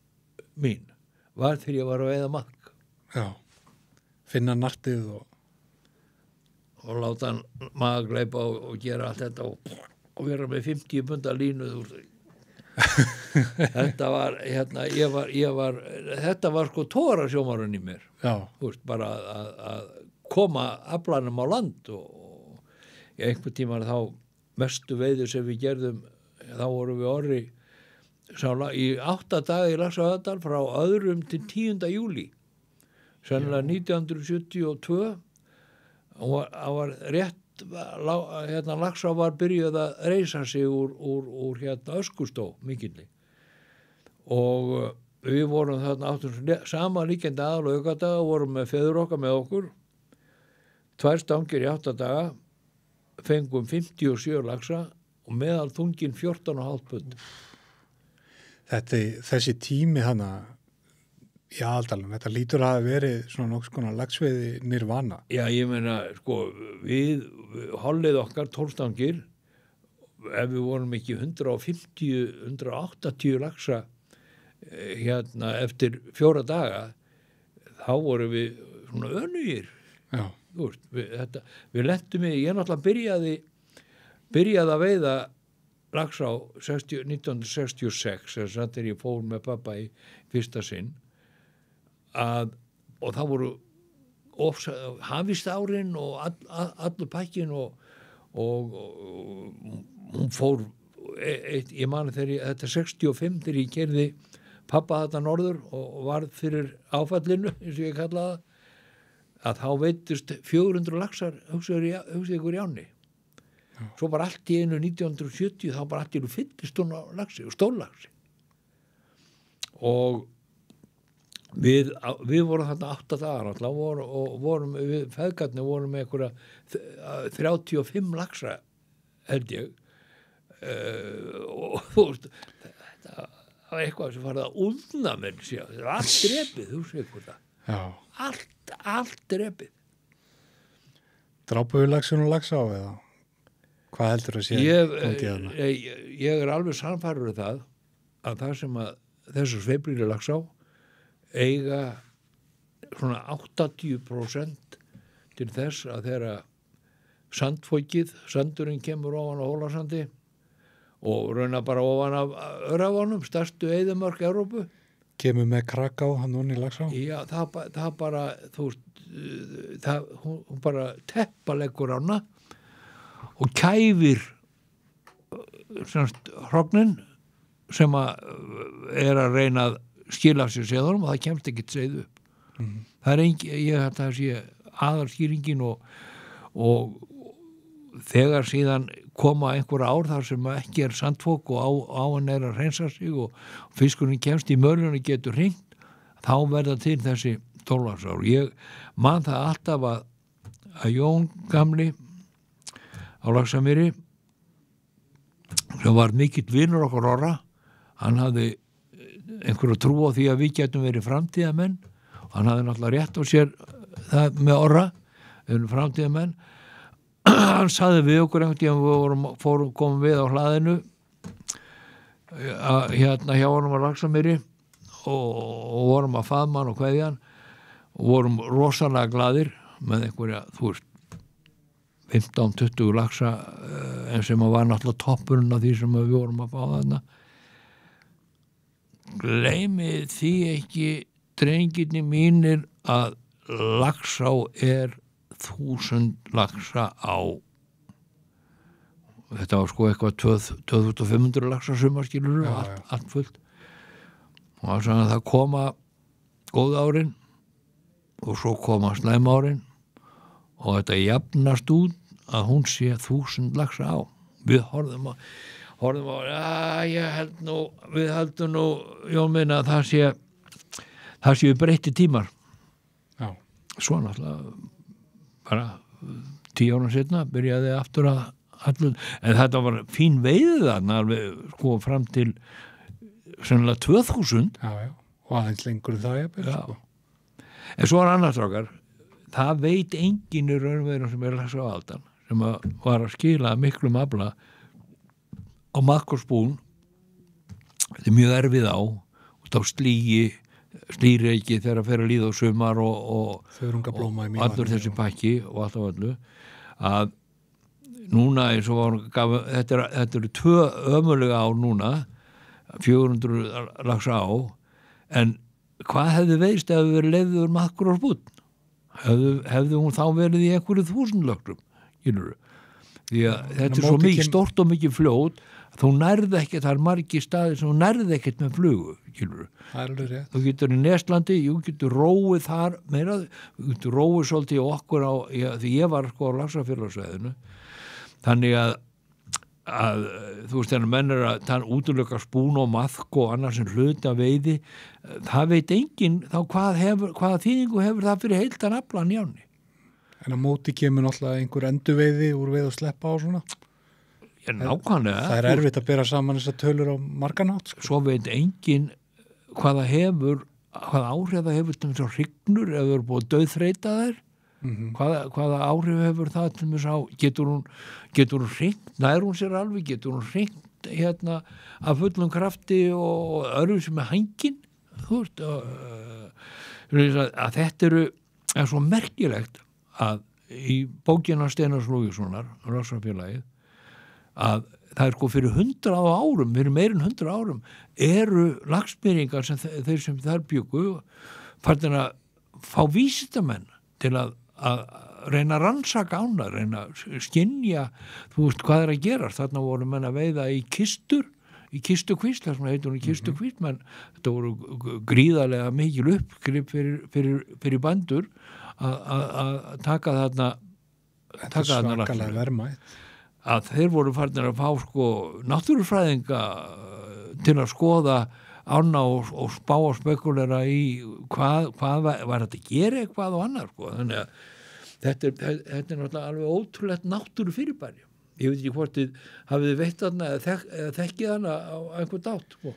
mín var þegar ég var að veiða mark. Já, finna nartið og láta hann magleipa og gera allt þetta og vera með 50 punda línu. Þetta var, þetta var sko tógarasjómarinn í mér. Já. Þú veist, bara að koma aflanum á land og einhvern tímann þá mestu veiðu sem við gerðum, þá vorum við orri í 8 daga í Laxárdal frá 2. til 10. júlí sennilega 1972 og var rétt Laxá var byrjuð að reisa sig úr öskustó mikilli og við vorum þarna áttum saman líkjandi aðal og aukadaga og vorum með feður okkar með okkur 2 stangir í 8 daga fengum 57 laxa og meðal þungin 14,5 pund. Þessi tími hana í aðaldalum, þetta lítur að verið svona nokkuð konar laxveiði nirvana. Já, ég meina, sko, við hollið okkar 12 stangir, ef við vorum ekki 150, 180 laxa eftir 4 daga, þá vorum við svona önugir. Já. Þú veist, við lentum ég náttúrulega byrjaði að veiða Laxá 1966 þegar ég fór með pappa í fyrsta sinn og það voru hafístárin og allur pakkin og hún fór ég mani þegar þetta 65 þegar ég kerði pappa þetta norður og varð fyrir áfallinu eins og ég kallaði það að þá veittust 400 laxar hugsaðu ykkur í ánni. Svo bara allt í einu 1970 þá bara allt í einu fyllist hún á laxi og stóllaxi og við vorum þarna 8 dagar alltaf og vorum við feðgarnir vorum með einhverja 35 laxa held ég og þú veist þetta var eitthvað sem farið að úðna mér það var allt drepið þú séu hvað það allt drepið. Drápuðu laxin og laxa á eða? Hvað heldur að sé? Ég alveg sannfærður það að það sem að þessar sveiflíri Laxá eiga svona 80% til þess að þeirra sandurinn kemur ofan á Hólasandi og raunar bara ofan af Öræfunum, stærstu eyðimörk Evrópu. Kemur með Kraká hann onni í Laxá? Já, það bara, þú veist, hún bara teppaleggur ána og kæfir hrognin sem að reyna að skila af sér seðunum og það kemst ekki til seið upp. Það ég held að það sé aðalskýringin og þegar síðan koma einhver ár þar sem ekki sandfók og áin að reynsa sig og fiskurinn kemst í mölun og getur hringt, þá verða til þessi tólagsár. Ég man það alltaf að Jón gamli á Laxamýri sem var mikill vinur okkar Orra, hann hafði einhverju trú á því að við getum verið framtíðamenn og hann hafði náttúrulega rétt á sér það með Orra, við erum framtíðamenn. Hann saði við okkur einhvern tíðan við komum við á hlaðinu hérna hjá honum á Laxamýri og vorum að faðma hann og kveðja hann og vorum rosalega glaðir með einhverja, þú veist 15-20 laxa en sem var náttúrulega toppurinn af því sem við vorum að fá þarna. Gleymi því ekki drengirnir mínir að Laxá 1000 laxa á þetta var sko eitthvað 2500 laxa sumarskilur allt fullt og það koma góð árin og svo koma slæm árin og þetta jafnast út að hún sé 1000 laxa á. Við horfðum horfum á, við heldum nú, Jón minn, að það séu breytti tímar. Já. Svo náttúrulega bara 10 árum setna byrjaði aftur að allur, en þetta var fín veiðið þarna alveg sko fram til sennilega 2000. Já, og aðeins lengur en það jafnvel, sko. En svo annars okkar, það veit enginn í raunveðinu sem laxa á aldan, sem var að skila miklum afla á makkurspún. Þetta mjög erfið á, út á slíri ekki þegar að fer að líða á sumar og allur þessi pakki og allt á öllu, að núna eins og þetta eru 2 ömurlega ár núna, 400 laxa á, en hvað hefði veist ef við verið leiður makkur á spún? Hefði hún þá verið í einhverju 1000 lögrum, skilurðu? Því að þetta er svo mikið stórt og mikið fljót, þú nærði ekkert, það er margir staðir sem þú nærði ekkert með flugu, skilurðu? Það er alveg rétt. Þú getur í Nestlandi, þú getur róið þar meira, þú getur róið svolítið okkur á, því ég var sko á Laxafjarðarsvæðinu, þannig að þú veist, þegar menn er að tann útlöka spún og maðk og annars sem hluta veiði, það veit enginn þá hvaða þýðingu hefur það fyrir heildan aflan Jáni. En að móti kemur náttúrulega einhver endurveiði úr veið og sleppa á svona. Já, nákvæmlega. Það er erfitt að bera saman þessar tölur á marganátt. Sko. Svo veit enginn hvaða áhrif það hefur til þess að hrygnur ef þau eru búið dauðþreita þær. Hvaða áhrif hefur það til þess að getur hún hringt, nær hún sér alveg, getur hún hringt hérna af fullum krafti og öðru sem er hængin, þú veist, að þetta er svo merkilegt að í bókina Steinars Lúðvíkssonar, Laxafélagið, að það er sko fyrir 100 árum, fyrir meirinn 100 árum, eru laxmýringar sem þeir sem þar bjuggu farin að fá vísindamenn til að reyna að rannsaka ána, reyna að skynja, þú veist hvað er að gera. Þarna voru menn að veiða í kistukvísl, það sem heitur hún kistukvísl, menn þetta voru gríðarlega mikil uppgrip fyrir bændur að taka þarna svakalega verðmætt. Að þeir voru farin að fá sko náttúrufræðinga til að skoða ána og spá og spekulera í hvað var þetta að gera eitthvað og annar sko. Þannig að þetta er náttúrulega alveg ótrúlegt náttúru fyrirbæri. Ég veit ekki hvort þið hafið veitt þarna eða þekkið hana á einhvern dátt sko.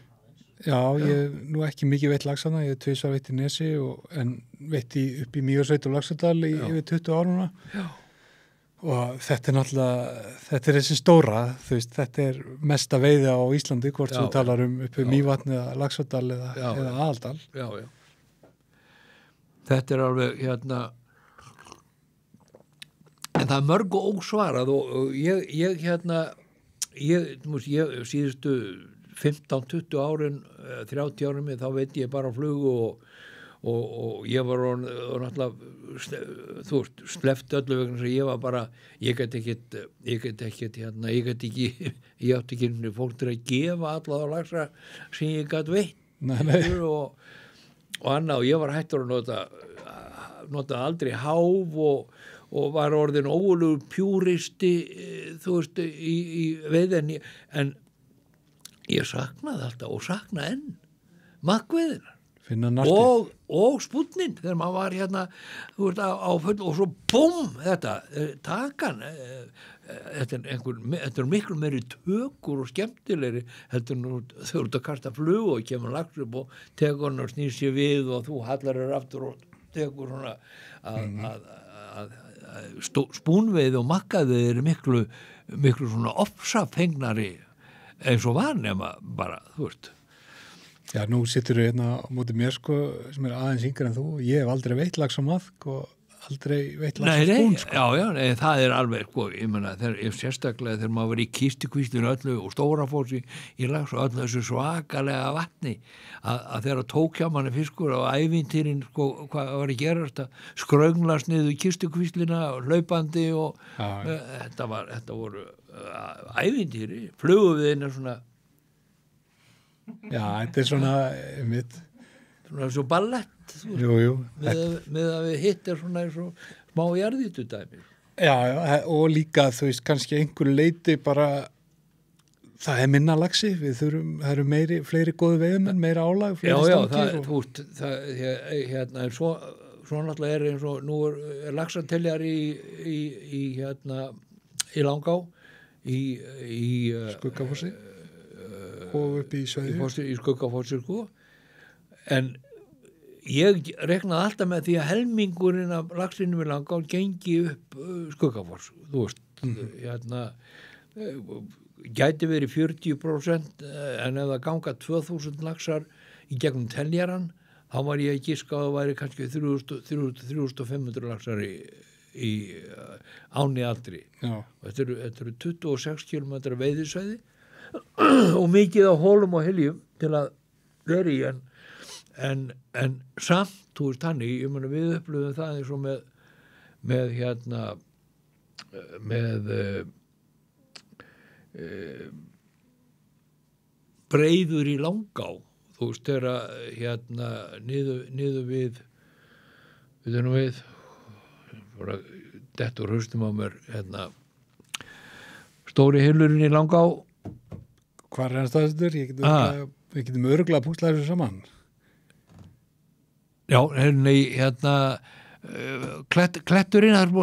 Já, ég nú ekki mikið veitt laxana, ég 2 veitt í Nesi en veitt upp í Mývarsveit og Laxardal í yfir 20 áruna. Já. Og þetta er náttúrulega, þetta er þessi stóra, þú veist, þetta er mesta veiði á Íslandi, hvort sem þú talar uppi Mývatn eða Laxardal eða Aðaldal. Já. Þetta er alveg, en það er mörg og ósvarað og ég síðustu 15-20 árin, 30 árin þá veit ég bara á flugu og ég var náttúrulega þú veist, sleppt öllu vegna sem ég var bara, ég átti ekki fólk til að gefa alla þá laxa sem ég gat veitt og annað og ég var hættur að nota aldrei háf og var orðin ólugur pjúristi þú veist, í veiðinni en ég saknaði alltaf og sakna enn makkveiðina og spúnnin þegar maður var þú veist, á full og svo búm, þetta, takan þetta er miklu meiri tökur og skemmtilegri heldur nú þau eru að kasta flug og kemur lax upp og tekur hann og snýr sér við og þú hallar þér aftur og tekur svona að spúnveið og makkaðið eru miklu svona ofsafengnari eins og var nema bara, þú veist. Já, nú sittur þú hérna á móti mér sko, sem er aðeins yngri en þú. Ég hef aldrei veitt lax á maðk og aldrei veitt lax á spún sko. Já, það er alveg sko, ég meina, sérstaklega þegar maður var í kistukvíslinu öllu og Stórafossi í lax og öllu þessu svakalega vatni að þegar tók hjá manni fiskur á ævintýrin sko, hvað var að gerast að skrönglast niður kistukvíslina og hlaupandi og þetta voru ævintýri, flugum svona Já, þetta er svona svona svo ballett Jú með að við hittir svona eins og smá jarðítudæmi Já, og líka þú veist kannski einhver leiti bara Það minna laxi, það eru fleiri góðu veiðumenn, meira álag, fleiri stangir. Hérna, en svo náttúrulega er eins og nú er laxateljar í Langá, í Skuggafossi og upp í Sveiði. Í Skuggafossi, sko. En ég reknaði alltaf með því að helmingurinn af laxinu við Langá gengi upp Skuggafoss, þú veist, gæti verið 40%, en ef það ganga 2000 laxar í gegnum teljaran, þá var ég að giska að það væri kannski 3500 laxar í áni aldri. Já. Þetta eru 26 km veiðisvæði og mikið á hólum og hyljum til að vera í, en samt, þú veist, þannig, ég meina við upplöfum það eins og með breiður í Langá, þú veist, þegar niður við bara dettur haustum á mér stóri hylurinn í Langá. Hvar er hann staðstur? Við getum örugglega púslað þessu saman. Já, kletturinn, það er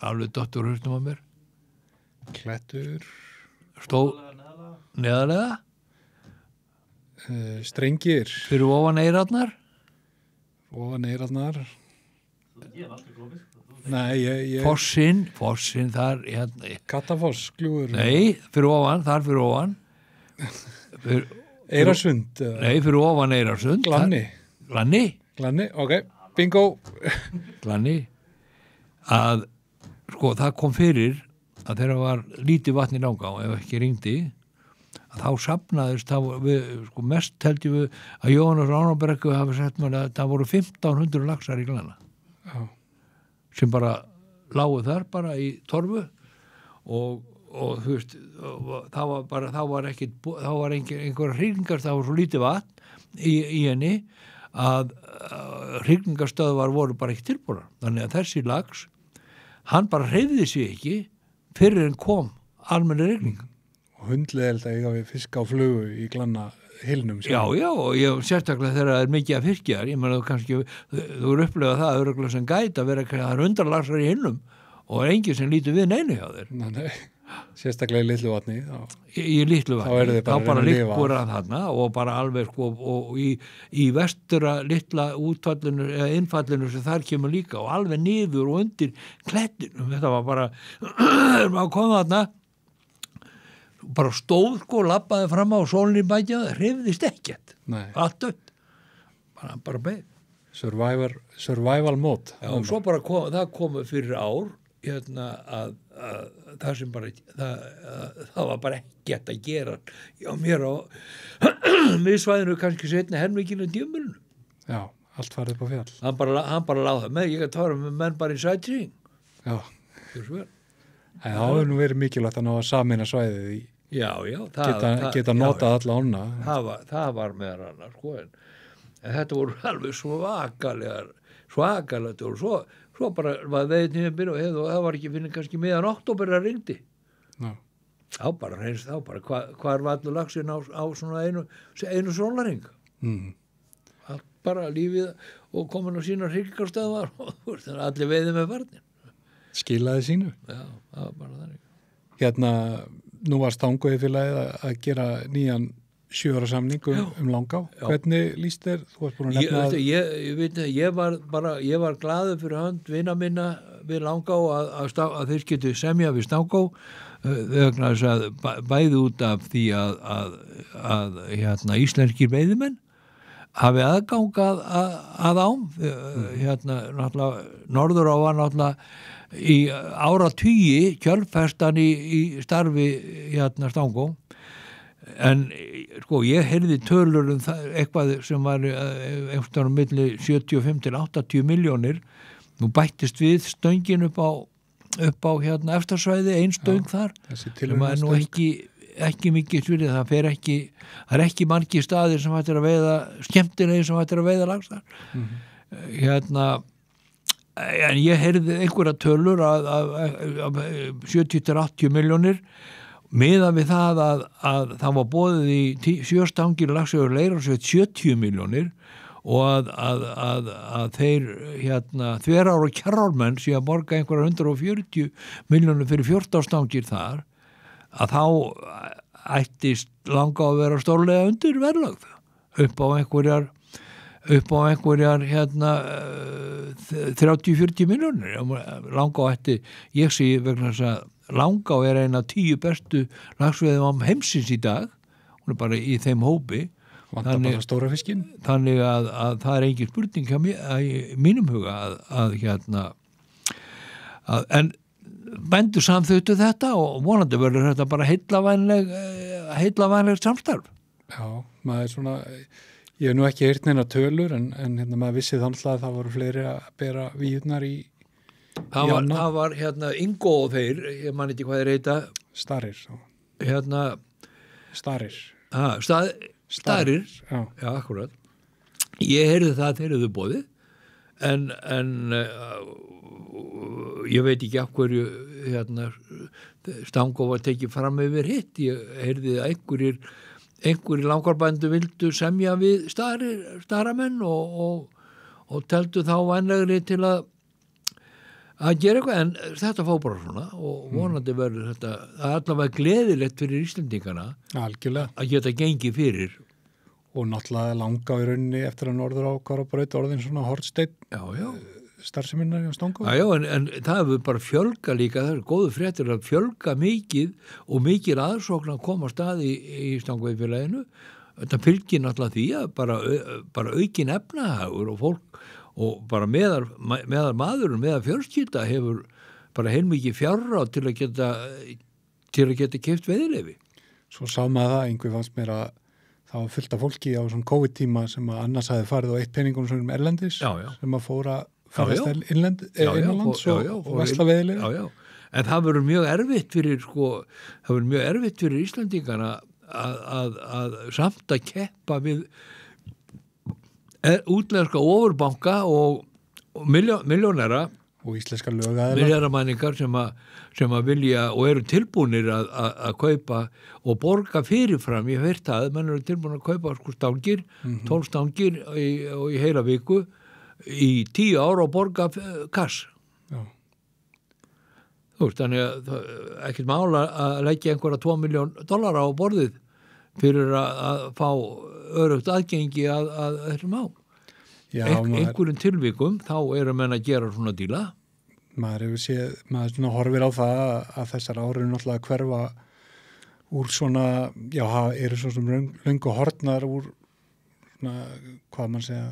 alveg dottur haustum á mér. Klettur. Neðarlega. Strengir. Fyrir ofan Eyrarnar. Nei, Fossinn þar. Katafoss, gljúfur. Nei, fyrir ofan. Eyrarsund. Nei, fyrir ofan Eyrarsund. Glanni, ok, bingo. Glanni. Að, sko, það kom fyrir að þegar var lítið vatn í Langá, ef ekki rigndi, að þá safnaðist, sko, mest heldum við að Jóhannes Ránabrekku hafi sett mér að það voru 1500 laxar í Glanna. Já. Sem bara lágu þar bara í torfu og þú veist, þá var einhverja hrygningar, það var svo lítið vatn í henni að hrygningarstöðvar voru bara ekki tilbúnar. Þannig að þessi lax, hann bara hreyfði sig ekki fyrir en kom almenni hrygning. Og hundleðilega eiga við fisk á flugu í Glanna hilnum. Já, og ég sérstaklega þegar það er mikið að fiskjar, ég meina þú eru upplifað það örugglega sem gæti að vera, það er 100 laxar í hilnum og er enginn sem lítur við neinu hjá þér. Nei, sérstaklega í litlu vatni. Í litlu vatni, þá bara liggur að þarna og bara alveg, sko, og í vestura litla útfallinu eða innfallinu sem þar kemur líka og alveg niður og undir klettinum. Þetta var bara maður kom þarna bara stóð, sko, labbaði fram á sólinni bækja, það hreyfðist ekkert. Allt dött. Bara beið. Survival mode. Já, og svo bara það komu fyrir ár að það sem bara það var bara ekkert að gera já, mér á miðsvæðinu kannski setna helminginu djömulinu. Já, allt farið upp á fjall. Hann bara láða með, ég gæti fara með menn bara í sætring. Já. Það hefur nú verið mikilvægt að ná að sameina svæðið í geta notað alla ána. Það var meðan annar, sko, en þetta voru alveg svakalega og svo bara var veiðin og það var ekki fyrir kannski meðan október að ringdi. Þá bara hvar var allur laxinn á svona einu sólarhring. Allt bara lífið og komin á sína hrygningarstöðvar og allir veiði með barnin. Skilaði sínu. Já, það var bara þannig. Nú var Stanguheiðfélagið að gera nýjan 7 ára samning Langá. Hvernig líst þér? Þú varst búin að nefna ég var glaður fyrir hönd vina minna við Langá að þeir getu semja við Stangá vegna þess að bæði út af því að íslenskir veiðimenn hafi aðgangað að ám. Náttúrulega norður á var náttúrulega í áratugi kjölfestan í starfi Stangó, en sko ég heyrði tölur það, eitthvað sem var einhvern milli 75 til 80 milljónir. Nú bættist við stöngin upp á eftirsvæði, ein stöng þar sem er nú ekki mikið svirið, það er ekki margir staðir sem hættir að veiða skemmtilegir sem hættir að veiða laxar. En ég heyrði einhverja tölur að 70 til 80 milljónir miðað við það að það var boðið í 7 stangir Laxeyjar Leirársveit 70 milljónir og að þeir Þverár og Kjarrármenn sé að borga einhverjar 140 milljónir fyrir 14 stangir þar, að þá ættist Langá að vera stórlega undir verðlögð upp á einhverjar 30-40 milljónir. Langá ætti, ég segi vegna þess að Langá eina 10 bestu laxveiðum heimsins í dag, hún bara í þeim hópi. Vantar bara stóra fiskinn. Þannig að það engin spurning í mínum huga en bændur samþyktu þetta og vonandi verður þetta bara heillavænlegt samstarf. Já, maður svona, ég hef nú ekki heyrt neina tölur en maður vissi þannig að það voru fleiri að bera víurnar í Það var Ingo og þeir, ég man ekki hvað þeir heita. Starir. Starir. Já, akkurat. Ég heyrði það að þeir hefðu boðið, en ég veit ekki af hverju Stangó var tekið fram yfir hitt. Ég heyrði að einhverjir langarbændu vildu semja við staramenn og teldu þá vænlegri til að gera eitthvað, en þetta fá bara svona og vonandi verður þetta allavega gleðilegt fyrir Íslendingana algjörlega að geta gengið fyrir. Og náttúrulega Langá í rauninni eftir að norður ákvar og braut orðin svona hortsteinn starfseminnar í Stangó. Já, en það hefur bara fjölga líka, það góðu fréttir að fjölga mikið og mikið aðsókn að koma stað í Stangófélaginu. Þetta fylgir náttúrulega því að bara aukin efnahagur og fólk og bara meðal maðurinn, meðal fjölskylda hefur bara heilmikið fjárráð til að geta keypt veiðileyfi. Svo sá maður það, einhver fannst mér að það var fullt af fólki á svona COVID-tíma sem að annars hafi farið á eitt peningunum svona erlendis, sem að fóra ferðast innanlands og vesla veiðileyfi. Já. En það verður mjög erfitt fyrir Íslandingana að samt að keppa við útlenska ofurbanka og milljónera og íslenska lögaðila milljónamæningar sem að vilja og eru tilbúnir að kaupa og borga fyrirfram. Ég hef heyrt það, menn eru tilbúin að kaupa stangir, 12 stangir í heila viku í 10 ár og borga kass. Já. Þú veist, þannig að ekkert mála að leggja einhverja $2 milljón á borðið fyrir að fá örugt aðgengi að þessum á. Einhverjum tilvikum þá eru menn að gera svona díla. Maður hefur séð, maður svona horfir á það að þessar árið náttúrulega hverfa úr svona, eru svona löngu hortnar úr svona, hvað mann segja,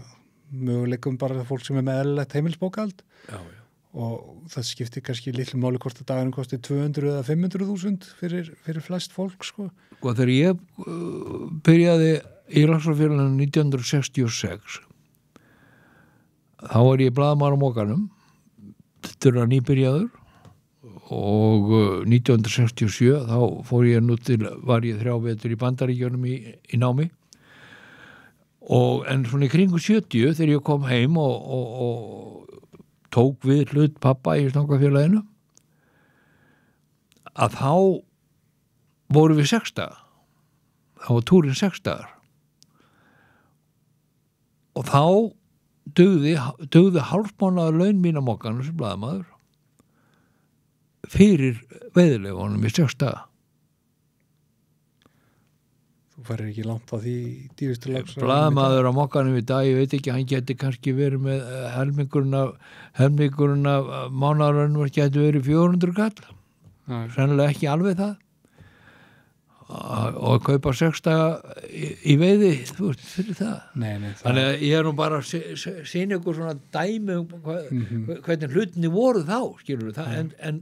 möguleikum bara það fólk sem með eðlilegt heimilsbókald. Já. Og það skiptir kannski litlu máli hvort að dagurinn kosti 200 eða 500.000 fyrir flest fólk, sko. Og þegar ég byrjaði í Laxárfélaginu 1966 þá var ég blaðamaður á Mokanum, þetta er nýbyrjaður og 1967 þá fór ég var ég 3 vetur í Bandaríkjunum í námi en svona í kringu 70 þegar ég kom heim og tók við hlut pappa í Stangafélaginu að þá vorum við 6 daga. Það var túrin 6 dagar. Og þá dugði hálfmánaðar laun mín á Mokanum sem blaðamaður fyrir veiðileyfunum í 6 daga. Þú farir ekki langt á því dýrustu lax. Blaðamaður á Mokanum í dag, ég veit ekki, hann geti kannski verið með helmingurinn af mánaðarlaunum geti verið 400 kall. Sennilega ekki alveg það. Og kaupa 6 daga í veiði, þú veist, fyrir það. Nei, þannig að ég nú bara að sýna ykkur svona dæmi hvernig hlutinni voru þá, skilur við það, en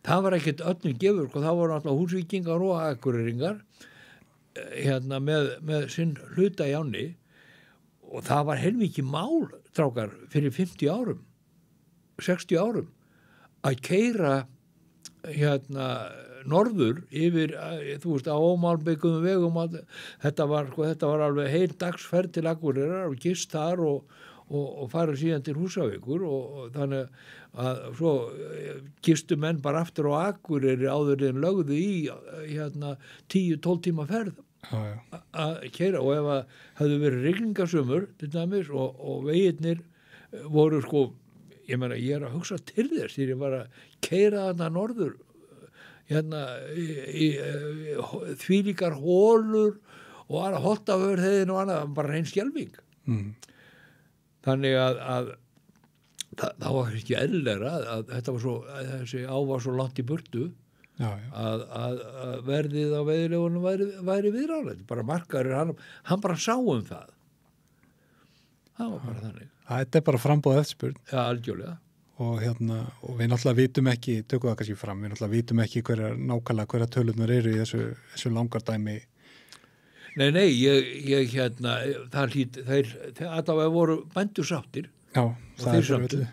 það var ekkert öllum gefur, og það voru alltaf Húsvíkingar og Akureyringar með sinn hluta í ánni og það var heilmikið mál, strákar, fyrir 50 árum 60 árum að keyra norður yfir, þú veist, á ómálbyggum vegum þetta var alveg heil dagsferð til Akureyrar og gist þar og og fara síðan til Húsavíkur og þannig að svo gistu menn bara aftur á Akureyri áður en lögðu í 10-12 tíma ferð að keyra og ef að hefðu verið rigningasumur til dæmis og vegirnir voru sko, ég meina ég að hugsa til þess þegar ég var að keyra þarna norður í þvílíkar hólur og aðra Holtavörðheiðin og annað, bara reyn skelfing. Þannig að það var ekki eðlilegra að þetta var svo, þessi á var svo langt í burtu að verðið á veiðilegunum væri viðráðlegt. Bara markaður, hann bara sá það. Það var bara þannig. Þetta bara framboð eftirspurn. Já, algjörlega. Og við náttúrulega vitum ekki, tökum það kannski fram, við náttúrulega vitum ekki nákvæmlega hverja tölurnar eru í þessu langardæmi. Nei, ég þeir allavega voru bændur sáttir. Já, það er sáttir.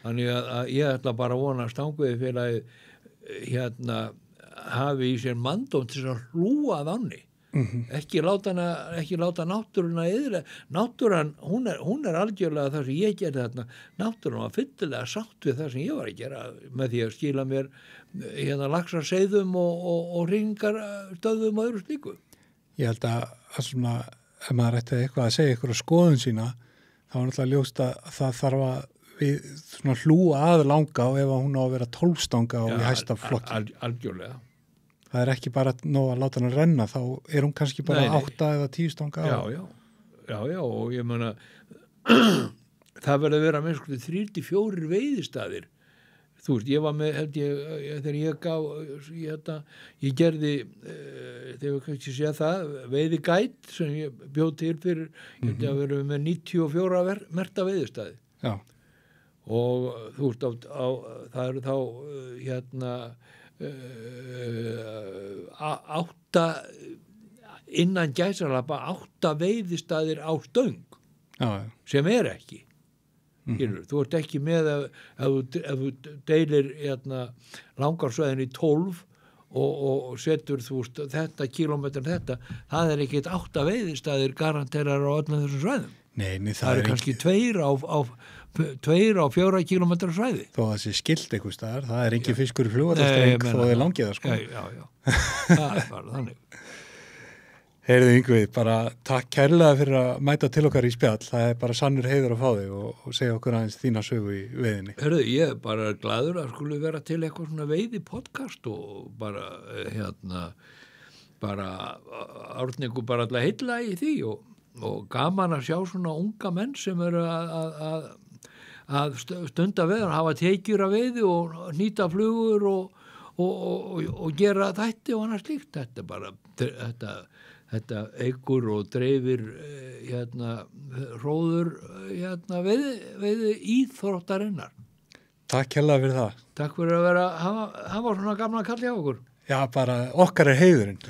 Þannig að ég ætla bara að vona að stangveiðifélagið hafi í sér manndóm til að hlúa að ánni. Ekki láta náttúruna yðurlega. Náttúran, hún er algjörlega það sem ég gerði þarna. Náttúran var fyllilega sátt við það sem ég var að gera með því að skila mér laxarseiðum og hringarstöðum og öðru slíku. Ég held að svona, ef maður ætti eitthvað að segja ykkur á skoðun sína, þá er náttúrulega ljóst að það þarf að hlúa að langa og ef hún á að vera 12 stanga og í hæsta flokki. Algjörlega. Það er ekki bara nóg að láta hann að renna, þá er hún kannski bara 8 eða 10 stanga á. Já, og ég meina, það verður að vera með 3-4 veiðistaðir. Þú veist, ég var með, held ég, þegar ég gaf, ég gerði, þegar við kannski sé það, veiðigætt sem ég bjóð til fyrir, ég held að vera með 94 merta veiðistæði. Já. Og þú veist, það eru þá, 8 innan gæsalappa 8 veiðistæðir á stöng sem ekki. Þú ert ekki með ef þú deilir langarsvæðin í 12 og setur þú veist þetta kílómetrin þetta, það er ekki 8 veiðistæðir garanterar á öllum þessum svæðum. Nei, það er kannski 2 á 4 kílómetra svæði. Þó að það sé skilt einhvers staðar, það er ekki fiskur í flugvallarstreng þó þið langið það sko. Já. Það er bara þannig. Heyrðu Yngvi, bara takk kærlega fyrir að mæta til okkar í spjall. Það er bara sannur heiður að fá þig og segja okkur aðeins þína sögu í veiðinni. Heyrðu, ég er bara glaður að skuli vera til eitthvað svona veiði podcast og bara bara árningu bara alltaf heilla í því og gaman að sjá svona unga menn sem eru að stunda veiðar, hafa tekjur af veiði og nýta flugur og gera þætti og annað slíkt. Þetta er bara þetta eykur og dreifir hróður veiði íþróttarinnar. Takk hérlega fyrir það. Takk fyrir að hafa svona gamla kalli á okkur. Já, bara okkar er heiðurinn.